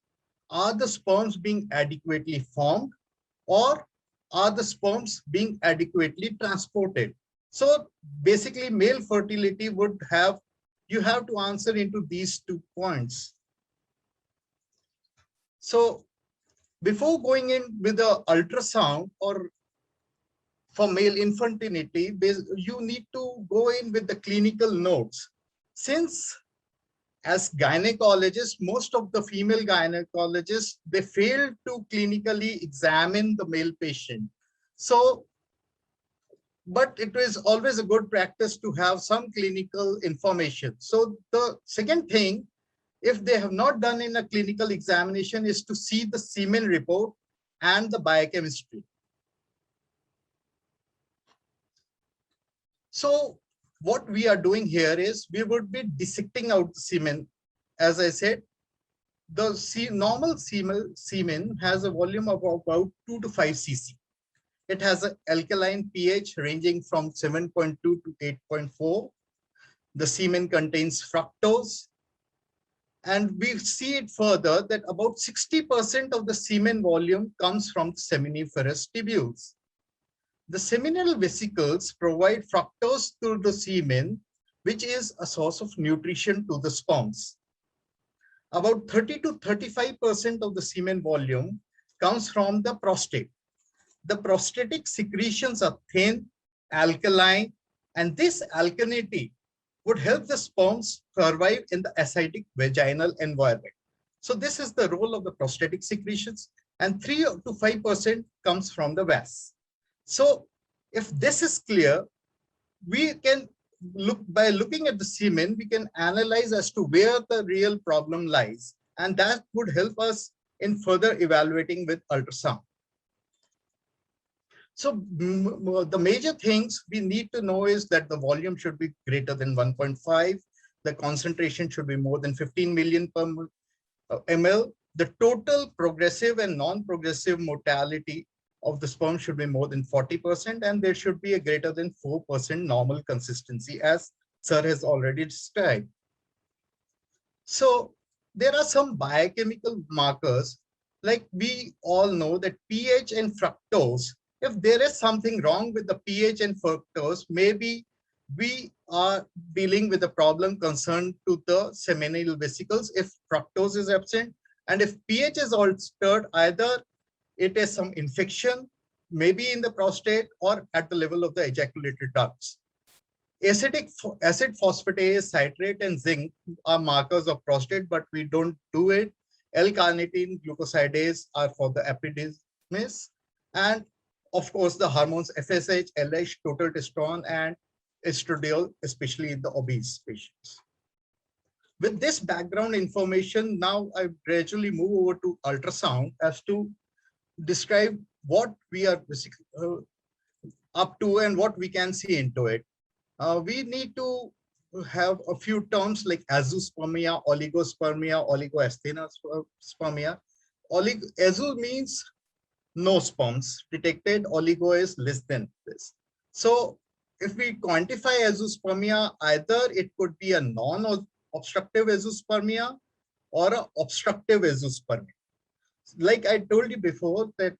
Are the sperms being adequately formed, or are the sperms being adequately transported? So basically male fertility would have, you have to answer into these 2 points. So before going in with the ultrasound or for male infertility, you need to go in with the clinical notes. Since as gynecologists, most of the female gynecologists, they fail to clinically examine the male patient. So, but it is always a good practice to have some clinical information. So the second thing, if they have not done in a clinical examination, is to see the semen report and the biochemistry. So what we are doing here is we would be dissecting out the semen. As I said, the normal semen has a volume of about 2 to 5 cc. It has an alkaline pH ranging from 7.2 to 8.4. The semen contains fructose. And we see it further that about 60% of the semen volume comes from seminiferous tubules. The seminal vesicles provide fructose to the semen, which is a source of nutrition to the sperms. About 30 to 35% of the semen volume comes from the prostate. The prostatic secretions are thin, alkaline, and this alkalinity would help the sperms survive in the acidic vaginal environment. So this is the role of the prostatic secretions, and 3 to 5% comes from the vas. So if this is clear, we can by looking at the semen, we can analyze as to where the real problem lies, and that would help us in further evaluating with ultrasound. So the major things we need to know is that the volume should be greater than 1.5. The concentration should be more than 15 million per ml. The total progressive and non-progressive mortality of the sperm should be more than 40%, and there should be a greater than 4% normal consistency, as sir has already described. So there are some biochemical markers, like we all know that pH and fructose. If there is something wrong with the pH and fructose, maybe we are dealing with a problem concerned to the seminal vesicles if fructose is absent. And if pH is altered, either it is some infection, maybe in the prostate or at the level of the ejaculatory ducts. Acid phosphatase, citrate, and zinc are markers of prostate, but we don't do it. L-carnitine, glucosidase are for the epididymis. And of course, the hormones FSH, LH, total testosterone, and estradiol, especially in the obese patients. With this background information, now I gradually move over to ultrasound as to describe what we are up to and what we can see into it. We need to have a few terms like azoospermia, oligospermia, oligoasthenospermia. Azo means no sperms detected, oligo is less than this. So if we quantify azoospermia, either it could be a non-obstructive azoospermia or an obstructive azoospermia. Like I told you before, that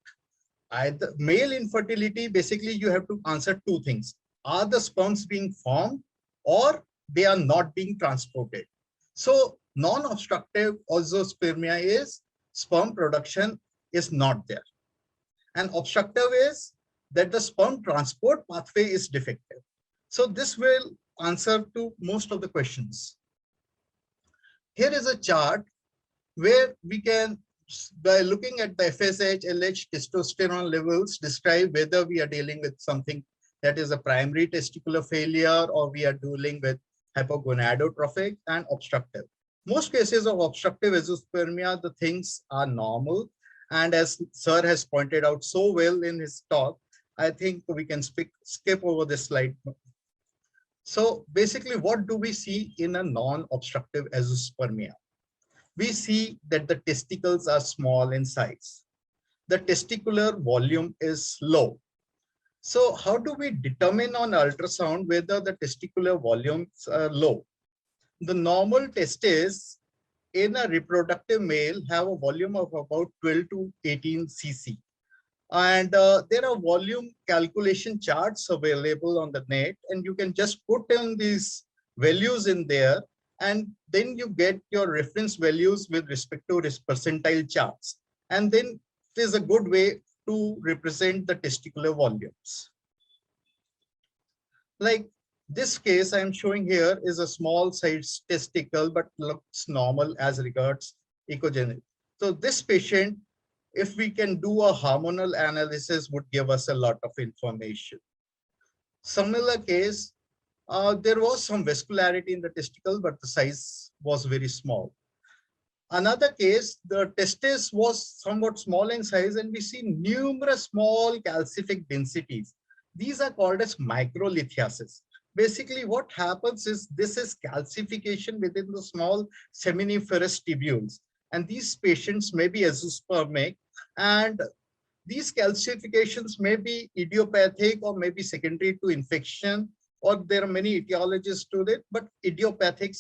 either male infertility, basically you have to answer two things. Are the sperms being formed or they are not being transported? So non-obstructive azoospermia is sperm production is not there. And obstructive is that the sperm transport pathway is defective. So this will answer to most of the questions. Here is a chart where we can, by looking at the FSH, LH, testosterone levels, describe whether we are dealing with something that is a primary testicular failure or we are dealing with hypogonadotrophic and obstructive. Most cases of obstructive azoospermia, the things are normal. And as sir has pointed out so well in his talk, I think we can skip over this slide. So basically, what do we see in a non-obstructive azoospermia? We see that the testicles are small in size. The testicular volume is low. So how do we determine on ultrasound whether the testicular volumes are low? The normal testes in a reproductive male have a volume of about 12 to 18 cc. And there are volume calculation charts available on the net, and you can just put in these values in there, and then you get your reference values with respect to percentile charts. And then it is a good way to represent the testicular volumes. Like this case I'm showing here is a small size testicle, but looks normal as regards ecogenic. So this patient, if we can do a hormonal analysis, would give us a lot of information. Similar case, there was some vascularity in the testicle, but the size was very small. Another case, the testis was somewhat small in size, and we see numerous small calcific densities. These are called as microlithiasis. Basically, what happens is this is calcification within the small seminiferous tubules, and these patients may be azoospermic, and these calcifications may be idiopathic or may be secondary to infection, or there are many etiologies to it, but idiopathic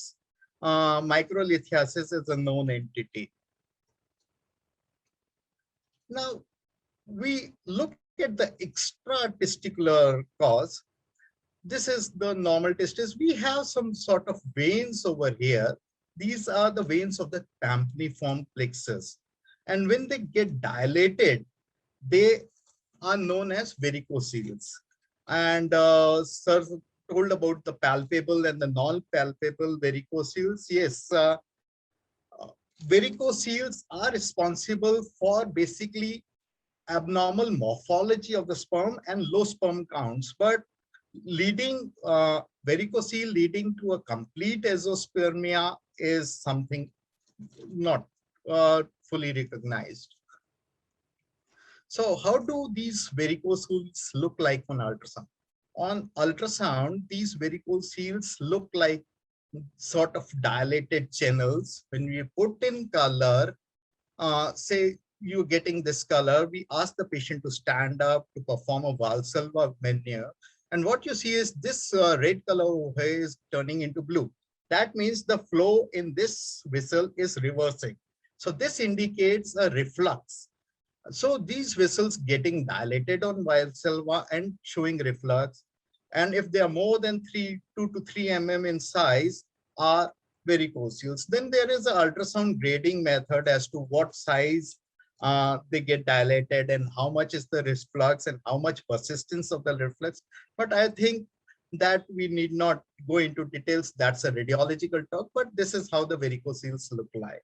microlithiasis is a known entity. Now, we look at the extra testicular cause. This is the normal testis. We have some sort of veins over here. These are the veins of the campaniform plexus. And when they get dilated, they are known as varicoceles. And sir told about the palpable and the non-palpable varicoceles. Yes, varicoceles are responsible for basically abnormal morphology of the sperm and low sperm counts, but leading varicocele leading to a complete azoospermia is something not fully recognized. So how do these varicoceles look like on ultrasound? On ultrasound, these varicoceles look like sort of dilated channels. When we put in color, say you're getting this color, we ask the patient to stand up to perform a Valsalva maneuver. And what you see is this red color over here is turning into blue. That means the flow in this vessel is reversing. So this indicates a reflux. So these vessels getting dilated on Valsalva and showing reflux. And if they are more than 2 to 3 mm in size, are varicoceles. Then there is an ultrasound grading method as to what size they get dilated and how much is the reflux and how much persistence of the reflux. But I think that we need not go into details. That's a radiological talk, but this is how the varicoceles look like.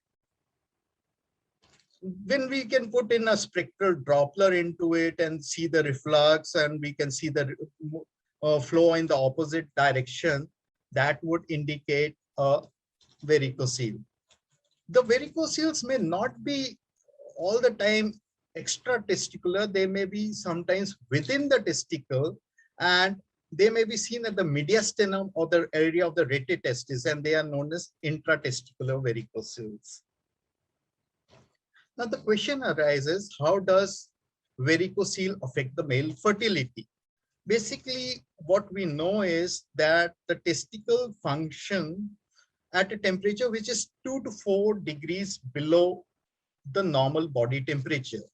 When we can put in a spectral Doppler into it and see the reflux, and we can see the flow in the opposite direction, that would indicate a varicocele. The varicoceles may not be all the time extra testicular. They may be sometimes within the testicle, and they may be seen at the mediastinum or the area of the rete testis, and they are known as intratesticular varicoceles. Now the question arises, how does varicocele affect the male fertility? Basically, what we know is that the testicle function at a temperature which is 2 to 4 degrees below the normal body temperature.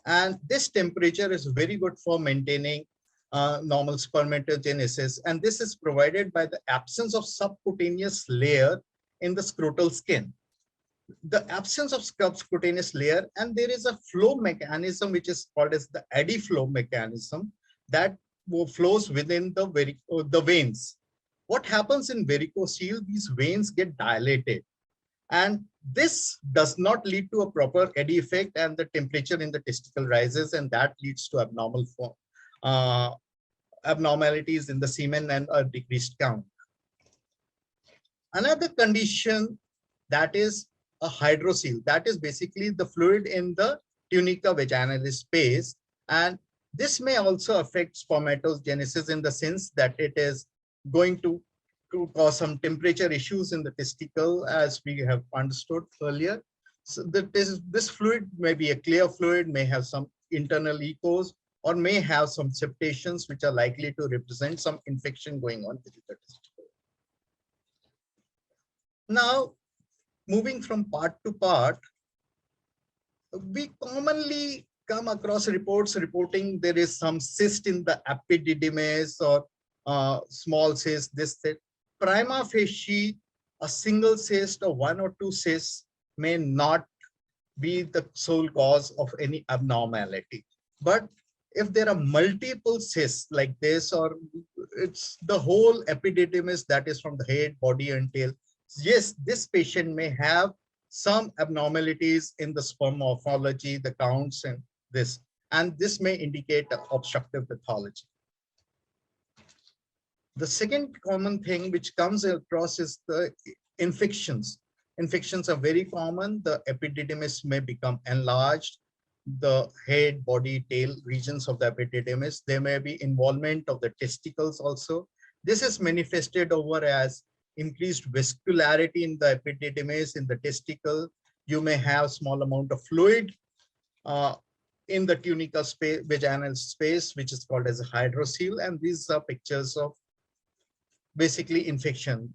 And this temperature is very good for maintaining normal spermatogenesis. And this is provided by the absence of subcutaneous layer in the scrotal skin. The absence of subcutaneous layer, and there is a flow mechanism which is called as the eddy flow mechanism that flows within the veins. What happens in varicocele? These veins get dilated, and this does not lead to a proper eddy effect, and the temperature in the testicle rises, and that leads to abnormalities in the semen and a decreased count. Another condition that is a hydrocele, that is basically the fluid in the tunica vaginalis space, and this may also affect spermatogenesis in the sense that it is going to cause some temperature issues in the testicle, as we have understood earlier. So this fluid may be a clear fluid, may have some internal echoes, or may have some septations which are likely to represent some infection going on within the testicle. Now, moving from part to part, we commonly come across reports reporting there is some cyst in the epididymis or small cyst, this, that. Prima facie, a single cyst or one or two cysts may not be the sole cause of any abnormality. But if there are multiple cysts like this, or it's the whole epididymis that is from the head, body, and tail, yes, this patient may have some abnormalities in the sperm morphology, the counts, and this may indicate obstructive pathology. The second common thing which comes across is the infections. Infections are very common. The epididymis may become enlarged. The head, body, tail regions of the epididymis. There may be involvement of the testicles also. This is manifested over as increased vascularity in the epididymis, in the testicle. You may have small amount of fluid in the tunica space, vaginal space, which is called as a hydrocele. And these are pictures of basically infection.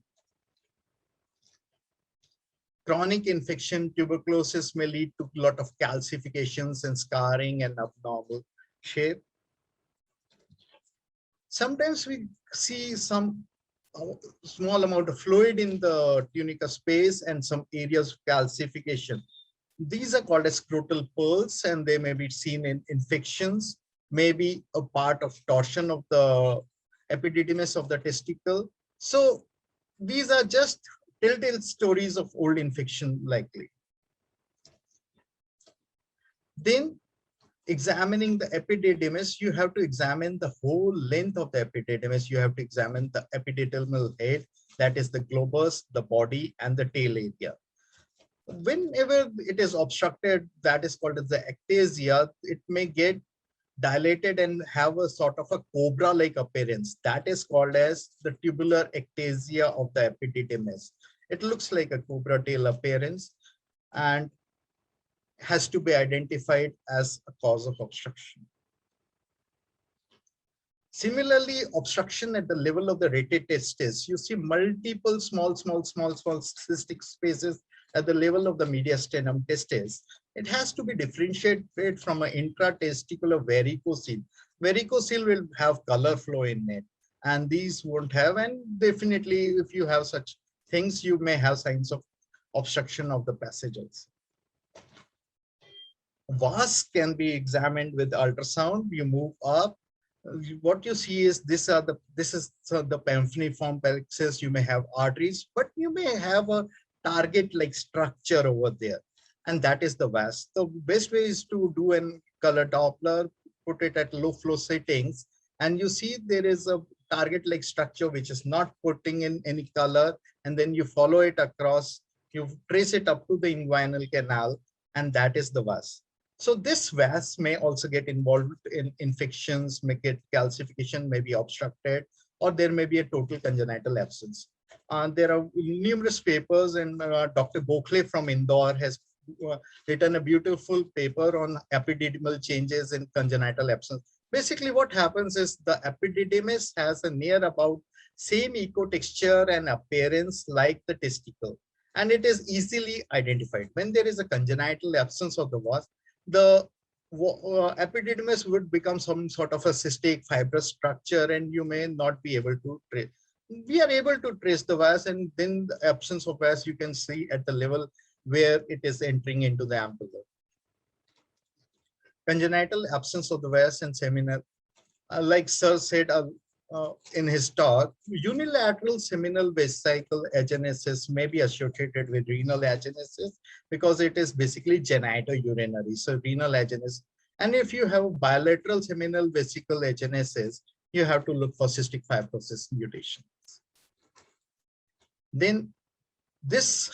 Chronic infection, tuberculosis may lead to a lot of calcifications and scarring and abnormal shape. Sometimes we see some small amount of fluid in the tunica space and some areas of calcification. These are called as scrotal pearls, and they may be seen in infections, maybe a part of torsion of the epididymis of the testicle. So these are just telltale stories of old infection likely. Then examining the epididymis, you have to examine the whole length of the epididymis. You have to examine the epididymal head, that is the globus, the body, and the tail area. Whenever it is obstructed, that is called as the ectasia, it may get dilated and have a sort of a cobra-like appearance. That is called as the tubular ectasia of the epididymis. It looks like a cobra tail appearance and has to be identified as a cause of obstruction. Similarly, obstruction at the level of the rete testis, you see multiple small cystic spaces at the level of the mediastinum testis. It has to be differentiated from an intratesticular varicocele. Varicocele will have color flow in it, and these won't have. And definitely, if you have such things, you may have signs of obstruction of the passages. Vas can be examined with ultrasound. You move up. What you see is this is the pamphiniform plexus. You may have arteries, but you may have a target-like structure over there, and that is the vas. The best way is to do a color Doppler, put it at low flow settings, and you see there is a target-like structure which is not putting in any color, and then you follow it across, you trace it up to the inguinal canal, and that is the vas. So this vas may also get involved in infections, may get calcification, may be obstructed, or there may be a total congenital absence. There are numerous papers, and Dr. Gokhale from Indore has written a beautiful paper on epididymal changes in congenital absence. Basically, what happens is the epididymis has a near about same ecotexture and appearance like the testicle, and it is easily identified. When there is a congenital absence of the vas, the epididymis would become some sort of a cystic fibrous structure, and you may not be able to trace. We are able to trace the vas, and then the absence of vas you can see at the level where it is entering into the ampulla. Congenital absence of the vas and seminal, like Sir said in his talk, unilateral seminal vesicle agenesis may be associated with renal agenesis because it is basically genitourinary, so renal agenesis. And if you have bilateral seminal vesicle agenesis, you have to look for cystic fibrosis mutations. Then this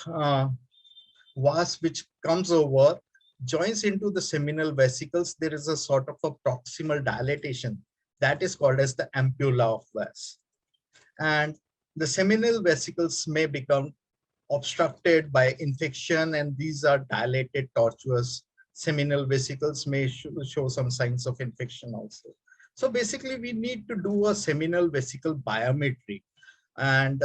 vas which comes over joins into the seminal vesicles, there is a sort of a proximal dilatation that is called as the ampulla of vas. And the seminal vesicles may become obstructed by infection, and these are dilated tortuous seminal vesicles may show some signs of infection also. So basically, we need to do a seminal vesicle biometry. And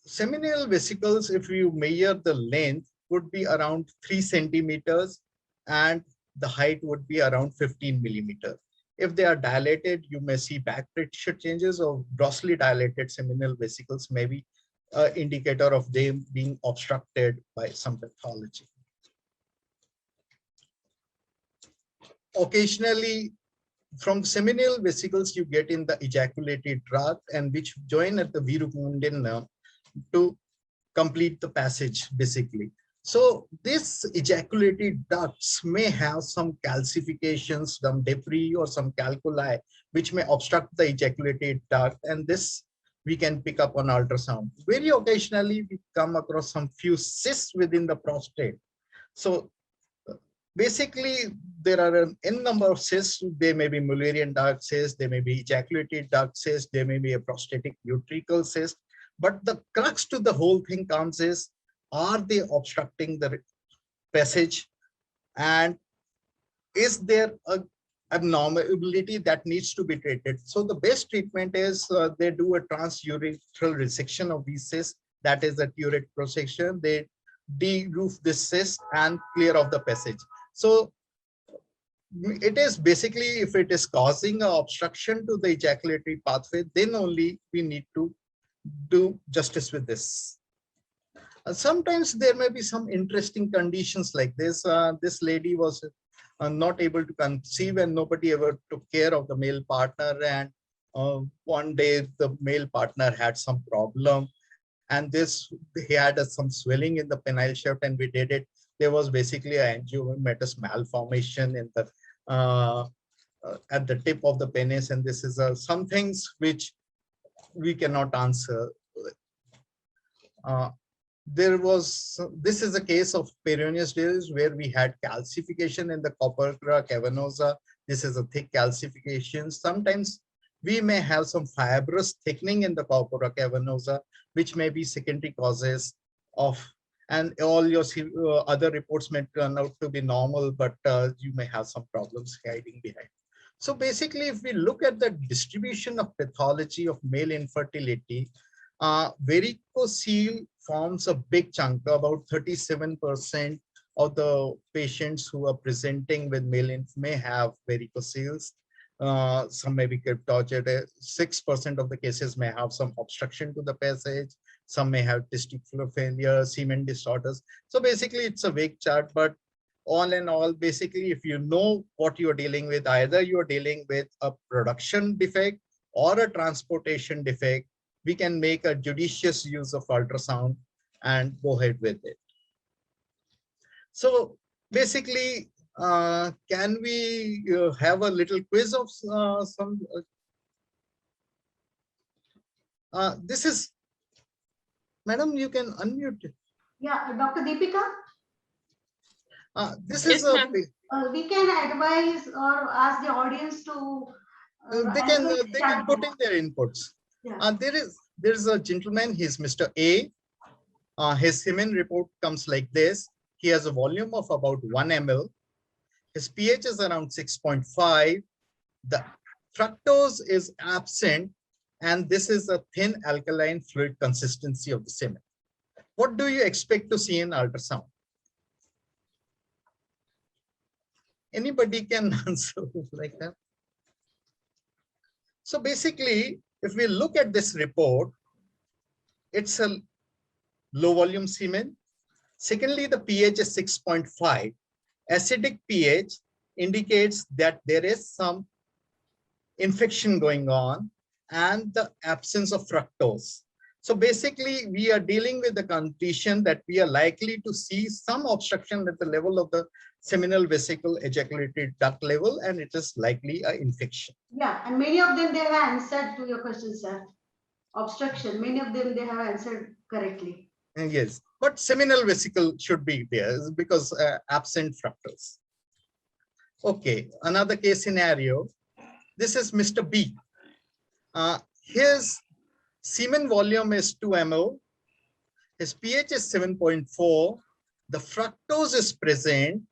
seminal vesicles, if you measure the length, would be around 3 centimeters and the height would be around 15 millimeters. If they are dilated, you may see back pressure changes, or grossly dilated seminal vesicles may be an indicator of them being obstructed by some pathology. Occasionally, from seminal vesicles, you get in the ejaculated duct, and which join at the Virukundin nerve to complete the passage, basically. So this ejaculated ducts may have some calcifications, some debris or some calculi, which may obstruct the ejaculated duct, and this we can pick up on ultrasound. Very occasionally, we come across some few cysts within the prostate. So basically, there are an n number of cysts. They may be Mullerian duct cysts, they may be ejaculated duct cysts, they may be a prostatic utricle cyst. But the crux to the whole thing comes is, are they obstructing the passage? And is there a abnormality that needs to be treated? So the best treatment is they do a transurethral resection of these cysts. That is a turret prosection. They de-roof this cyst and clear off the passage. So it is basically, if it is causing an obstruction to the ejaculatory pathway, then only we need to do justice with this. Sometimes there may be some interesting conditions like this. This lady was not able to conceive and nobody ever took care of the male partner. And one day the male partner had some problem, and he had some swelling in the penile shaft, and we did it. There was basically an angiomatous malformation in the at the tip of the penis, and this is some things which we cannot answer. This is a case of Peyronie's disease where we had calcification in the corpora cavernosa. This is a thick calcification. Sometimes we may have some fibrous thickening in the corpora cavernosa, which may be secondary causes of, and all your other reports may turn out to be normal, but you may have some problems hiding behind. So basically, if we look at the distribution of pathology of male infertility, varicocele forms a big chunk. About 37% of the patients who are presenting with male may have varicoceles. Some may be cryptorchid. 6% of the cases may have some obstruction to the passage. Some may have testicular failure, semen disorders. So basically, it's a vague chart, but all in all, basically, if you know what you're dealing with, either you're dealing with a production defect or a transportation defect, we can make a judicious use of ultrasound and go ahead with it. So basically, can we have a little quiz of some? This is, madam, you can unmute. Yeah, Dr. Deepika? This Yes, is a. We can advise or ask the audience to. They can put in their inputs. Yeah. There is a gentleman. He's Mr. A. His semen report comes like this. He has a volume of about 1 ml. His pH is around 6.5. The fructose is absent, and this is a thin alkaline fluid consistency of the semen. What do you expect to see in ultrasound? Anybody can answer like that. So basically, if we look at this report, it's a low volume semen. Secondly, the pH is 6.5. Acidic pH indicates that there is some infection going on and the absence of fructose. So basically, we are dealing with the condition that we are likely to see some obstruction at the level of the seminal vesicle ejaculated duct level, and it is likely an infection. Yeah, and many of them, they have answered to your question, sir. Obstruction, many of them, they have answered correctly. Yes, but seminal vesicle should be there because absent fructose. Okay, another case scenario. This is Mr. B. His semen volume is 2 ml. His pH is 7.4. The fructose is present.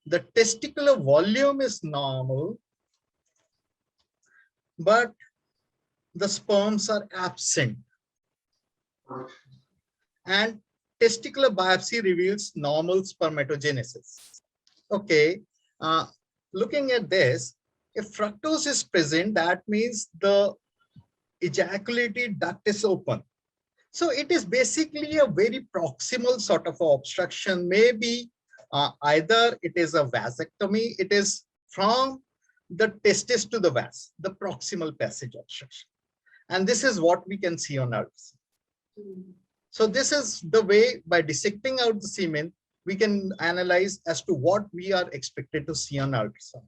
the testicular volume is normal, but the sperms are absent. And testicular biopsy reveals normal spermatogenesis. Okay, looking at this, if fructose is present, that means the ejaculatory duct is open. So it is basically a very proximal sort of obstruction. Maybe either it is a vasectomy, it is from the testis to the vas, the proximal passage obstruction. And this is what we can see on ultrasound. So this is the way, by dissecting out the semen, we can analyze as to what we are expected to see on ultrasound.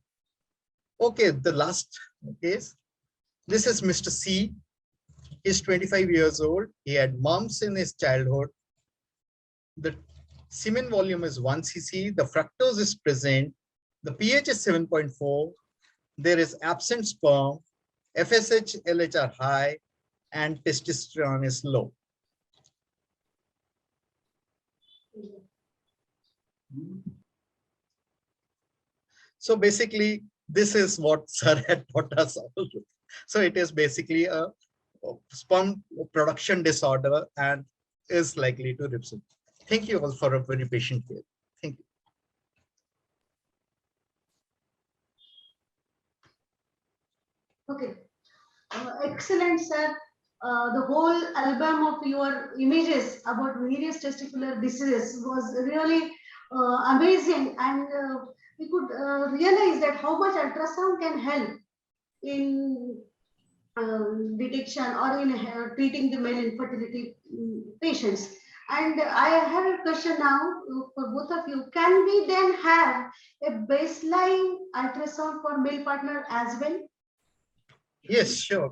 Okay, the last case. This is Mr. C. He's 25 years old. He had mumps in his childhood. The semen volume is 1 cc. The fructose is present. The pH is 7.4. There is absent sperm. FSH, LH are high, and testosterone is low. So basically, this is what sir had taught us. So it is basically a sperm production disorder and is likely to represent. Thank you all for a very patient care. Thank you. Okay. Excellent, sir. The whole album of your images about various testicular diseases was really amazing, and we could realize that how much ultrasound can help in detection or in treating the male infertility patients. And I have a question now for both of you. Can we then have a baseline ultrasound for male partner as well? Yes, sure.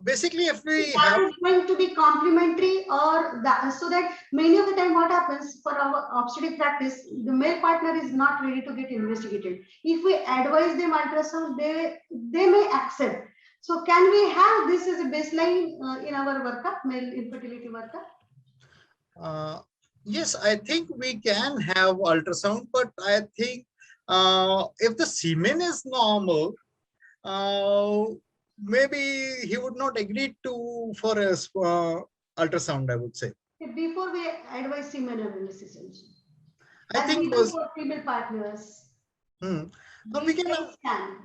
Basically, if we That have, is going to be complementary, or that, so that many of the time what happens for our obstetric practice, the male partner is not ready to get investigated. If we advise them ultrasound, they may accept. So can we have this as a baseline in our workup, male infertility workup? yes, I think we can have ultrasound, but I think if the semen is normal, maybe he would not agree to for a ultrasound, I would say. Before we advise semen analysis, I think was for female partners. we can scan.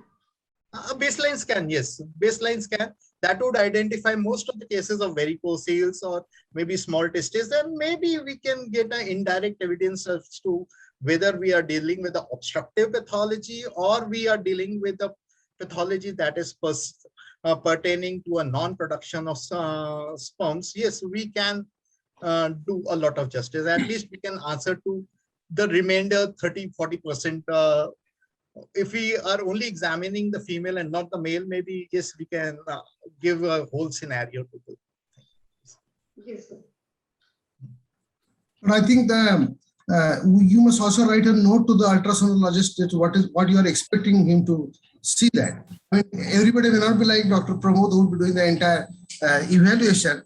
A baseline scan, yes, baseline scan that would identify most of the cases of varicocele or maybe small testes, and maybe we can get an indirect evidence as to whether we are dealing with the obstructive pathology or we are dealing with the pathology that is pertaining to a non-production of sperms. Yes, we can do a lot of justice. At least we can answer to the remainder 30-40%. If we are only examining the female and not the male, maybe yes, we can give a whole scenario to it. Yes, sir. But I think you must also write a note to the ultrasonologist that what you are expecting him to see that. I mean, everybody may not be like Dr. Pramod who will be doing the entire evaluation.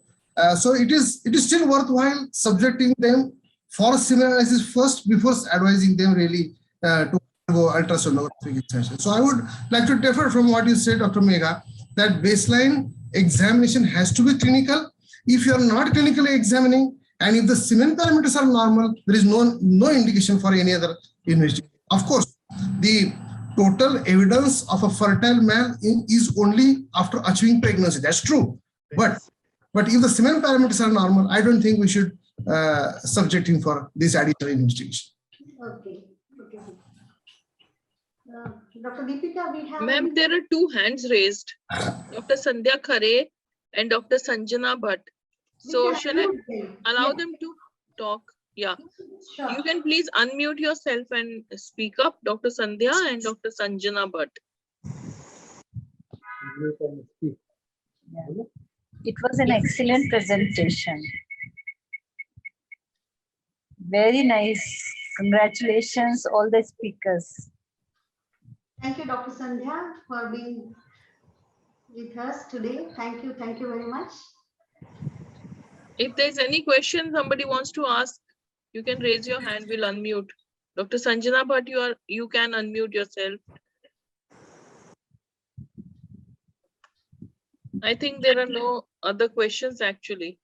So it is still worthwhile subjecting them for semen analysis first before advising them really to go ultrasonographic examination. So I would like to differ from what you said, Dr. Megha, that baseline examination has to be clinical. If you are not clinically examining, and if the semen parameters are normal, there is no indication for any other investigation. Of course, the total evidence of a fertile male is only after achieving pregnancy. That's true. But if the semen parameters are normal, I don't think we should subject him for this additional investigation. Okay. Dr. Deepika, we have... Ma'am, there are two hands raised. Dr. Sandhya Khare and Dr. Sanjana Bhatt. So shall I allow them to talk? Yeah. Sure. You can please unmute yourself and speak up, Dr. Sandhya and Dr. Sanjana Bhatt. It was an excellent presentation. Very nice. Congratulations, all the speakers. Thank you, Dr. Sandhya, for being with us today. Thank you very much. If there's any question somebody wants to ask, you can raise your hand, we'll unmute. Dr. Sanjana Bhatt, you can unmute yourself. I think there are no other questions actually.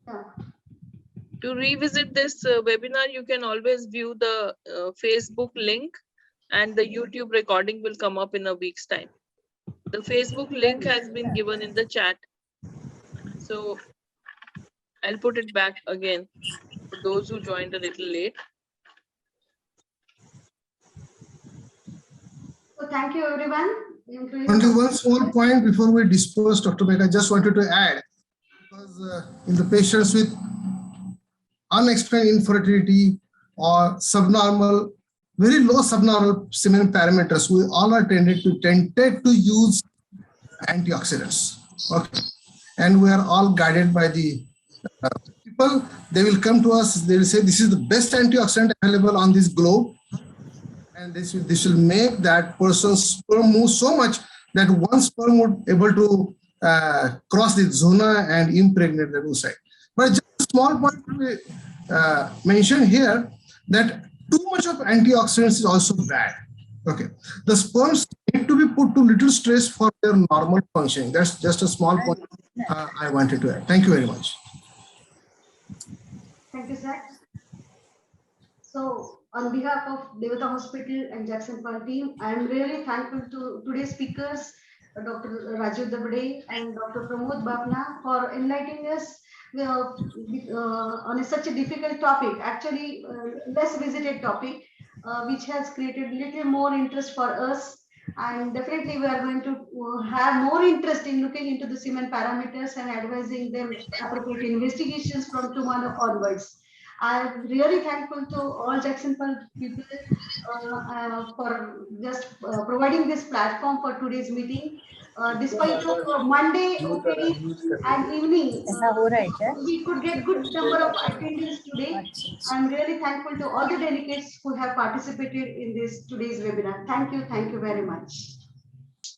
Yeah. To revisit this webinar, you can always view the Facebook link, and the YouTube recording will come up in a week's time. The Facebook link has been given in the chat. So I'll put it back again for those who joined a little late. So thank you, everyone. Only one small point before we disperse, Dr. Megha, I just wanted to add, because in the patients with unexplained infertility or subnormal, very low subnormal semen parameters, we all are tempted to use antioxidants. Okay, and we are all guided by the people. They will come to us. They will say this is the best antioxidant available on this globe, and this will make that person's sperm move so much that one sperm would able to cross the zona and impregnate the oocyte. But just a small point to mention here that too much of antioxidants is also bad. Okay, the sperms need to be put to little stress for their normal functioning. That's just a small point I wanted to add. Thank you very much. Thank you, sir. So, on behalf of Devata Hospital and Jackson Pearl team, I am really thankful to today's speakers, Dr. Rajiv Dabde and Dr. Pramod Bapna, for enlightening us on such a difficult topic, actually less visited topic, which has created little more interest for us. And definitely we are going to have more interest in looking into the semen parameters and advising them appropriate investigations from tomorrow onwards. I'm really thankful to all Jackson Pearl people for just providing this platform for today's meeting. Despite of Monday opening and evening, we could get good number of attendance today. I'm really thankful to all the delegates who have participated in this today's webinar. Thank you very much.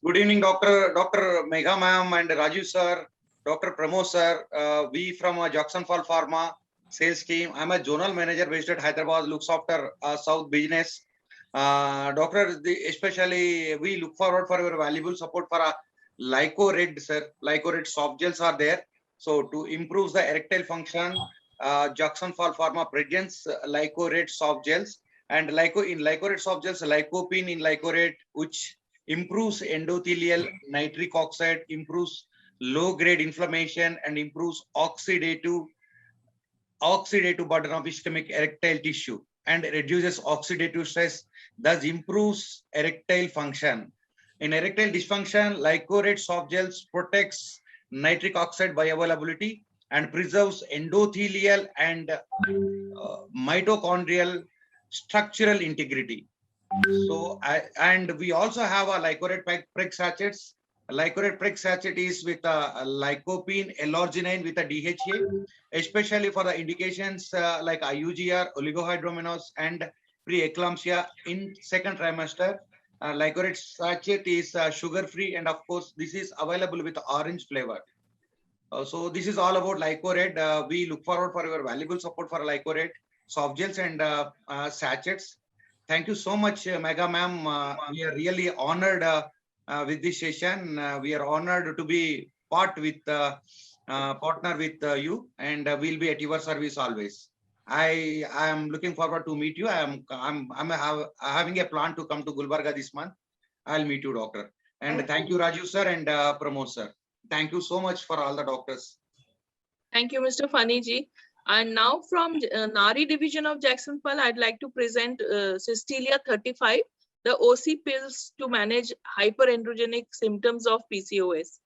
Good evening, Dr. Megha ma'am and Rajiv sir, Dr. Pramod sir. We from Jackson Pearl Pharma sales team. I'm a zonal manager based at Hyderabad, looks after South business. Doctor, especially we look forward for your valuable support for Lycored, sir. Lycored soft gels are there. So to improve the erectile function, Jackson Pearl Pharma presents Lycored soft gels, and in Lycored soft gels, lycopene in Lycored, which improves endothelial nitric oxide, improves low-grade inflammation, and improves oxidative burden of ischemic erectile tissue, and reduces oxidative stress, thus improves erectile function. In erectile dysfunction, Lycored soft gels protects nitric oxide bioavailability and preserves endothelial and mitochondrial structural integrity. So, and we also have a Lycored preg sachets. Lycored preg sachet is with a lycopene L-arginine with a DHA, especially for the indications like IUGR, oligohydramnios, and preeclampsia in second trimester. Lycored sachet is sugar-free, and of course, this is available with orange flavor. So this is all about Lycored. We look forward for your valuable support for Lycored soft gels and sachets. Thank you so much, Megha ma'am. We are really honored with this session. We are honored to be partner with you, and we'll be at your service always. I am looking forward to meet you. I'm having a plan to come to Gulbarga this month. I'll meet you, doctor. And thank you, Raju sir and Pramod sir. Thank you so much for all the doctors. Thank you, Mr. Faniji. And now from Nari division of Jackson Pearl, I'd like to present Cystelia 35, the OC pills to manage hyperandrogenic symptoms of PCOS.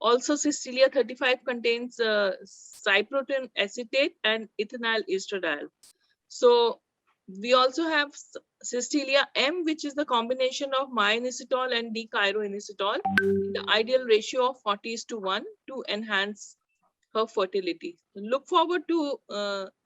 Also, Cystelia 35 contains cyproten acetate and ethinyl estradiol. So we also have Cystelia M, which is the combination of myoinositol and D-chiroinositol, the ideal ratio of 40:1 to enhance her fertility. Look forward to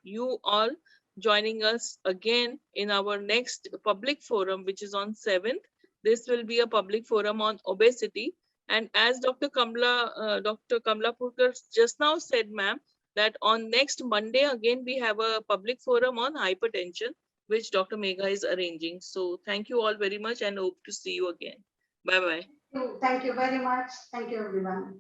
you all joining us again in our next public forum, which is on 7th. This will be a public forum on obesity. And as Dr. Kamla Purkar just now said, ma'am, that on next Monday again we have a public forum on hypertension, which Dr. Megha is arranging. So thank you all very much and hope to see you again. Bye bye. Thank you very much. Thank you, everyone.